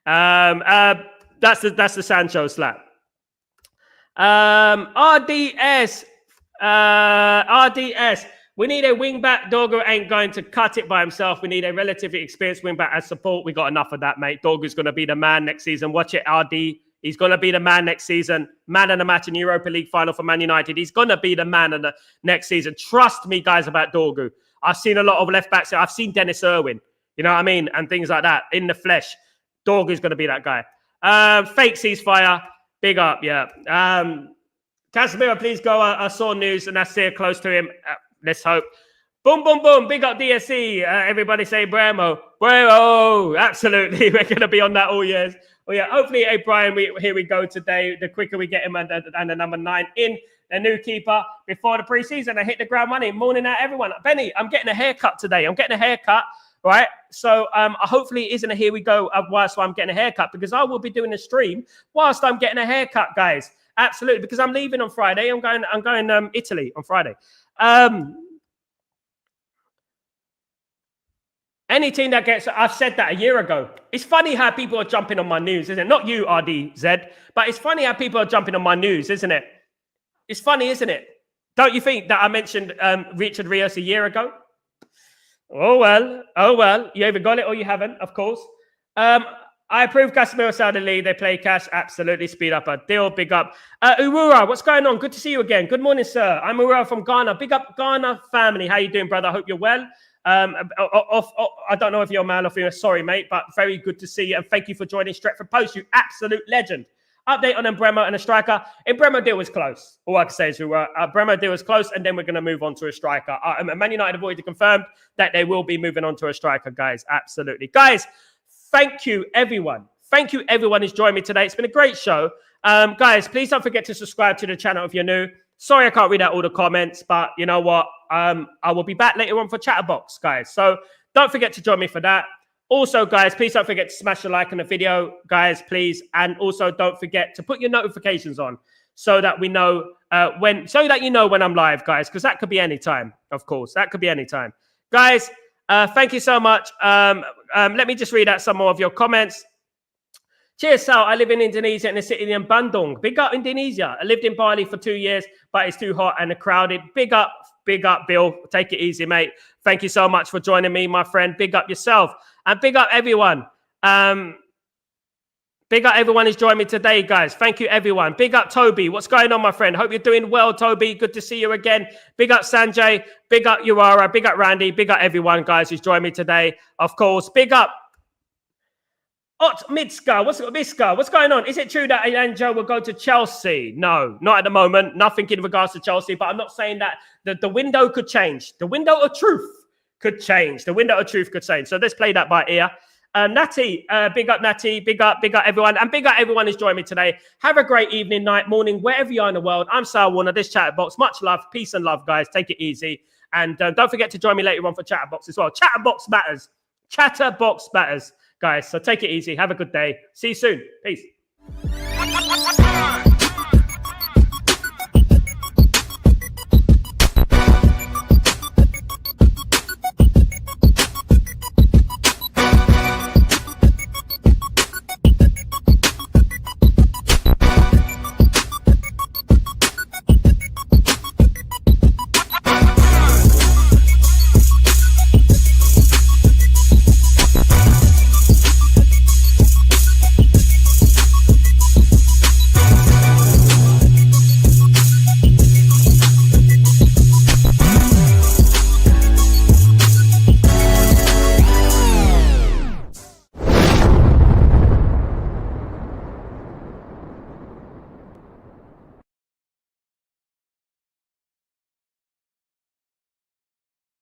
That's the Sancho slap. RDS. We need a wing back. Dorgu ain't going to cut it by himself. We need a relatively experienced wing back as support. We got enough of that, mate. Dorgu's going to be the man next season. Watch it, RD. He's going to be the man next season. Man of the match in Europa League final for Man United. He's going to be the man of the next season. Trust me, guys, about Dorgu. I've seen a lot of left backs. I've seen Dennis Irwin, you know what I mean? And things like that in the flesh. Dorgu's going to be that guy. Fake ceasefire. Big up, yeah. Casemiro, please go. I saw news and that's here close to him. Let's hope. Boom, boom, boom. Big up DSC. Everybody say Mbeumo. Mbeumo. Absolutely. We're going to be on that all years. Well, yeah, hopefully, hey, Brian, here we go today. The quicker we get him and the number 9 in, the new keeper before the preseason. I hit the ground running. Morning out, everyone. Benny, I'm getting a haircut today. I'm getting a haircut, right? So hopefully it isn't a here we go whilst I'm getting a haircut because I will be doing a stream whilst I'm getting a haircut, guys. Absolutely, because I'm leaving on Friday. I'm going Italy on Friday. Any team that gets, I've said that a year ago. It's funny how people are jumping on my news, isn't it? Not you, RDZ, but it's funny how people are jumping on my news, isn't it? It's funny, isn't it? Don't you think that I mentioned Richard Rios a year ago? Oh, well. You either got it or you haven't, of course. I approve Casemiro Saudi League. They play cash. Absolutely. Speed up a deal. Big up. Urura, what's going on? Good to see you again. Good morning, sir. I'm Urura from Ghana. Big up Ghana family. How you doing, brother? I hope you're well. I don't know if you're a man or female. Sorry, mate, but very good to see you. And thank you for joining Stretford Post, you absolute legend. Update on Mbeumo and a striker. Mbeumo deal was close. All I can say is Mbeumo deal was close, and then we're going to move on to a striker. Man United have already confirmed that they will be moving on to a striker, guys. Absolutely. Guys, thank you, everyone. Thank you, everyone who's joined me today. It's been a great show. Guys, please don't forget to subscribe to the channel if you're new. Sorry I can't read out all the comments, but you know what? I will be back later on for Chatterbox, guys. So don't forget to join me for that. Also, guys, please don't forget to smash a like on the video, guys, please. And also don't forget to put your notifications on so that we know when I'm live, guys, because that could be any time, of course. That could be any time. Guys, thank you so much. Let me just read out some more of your comments. Cheers, Sal. I live in Indonesia in the city in Bandung. Big up, Indonesia. I lived in Bali for 2 years, but it's too hot and crowded. Big up, Bill. Take it easy, mate. Thank you so much for joining me, my friend. Big up yourself. And big up everyone. Big up everyone who's joined me today, guys. Thank you, everyone. Big up Toby. What's going on, my friend? Hope you're doing well, Toby. Good to see you again. Big up Sanjay. Big up Uara. Big up Randy. Big up everyone, guys, who's joined me today. Of course, big up Mitska. What's going on? Is it true that Anjo will go to Chelsea? No, not at the moment. Nothing in regards to Chelsea, but I'm not saying that the window could change. The window of truth could change. The window of truth could change. So let's play that by ear. Natty, big up Natty, big up everyone, and big up everyone who's joined me today. Have a great evening, night, morning, wherever you are in the world. I'm Sal Warner, this Chatterbox. Much love, peace and love, guys. Take it easy. And don't forget to join me later on for Chatterbox as well. Chatterbox matters. Chatterbox matters, guys. So take it easy. Have a good day. See you soon. Peace.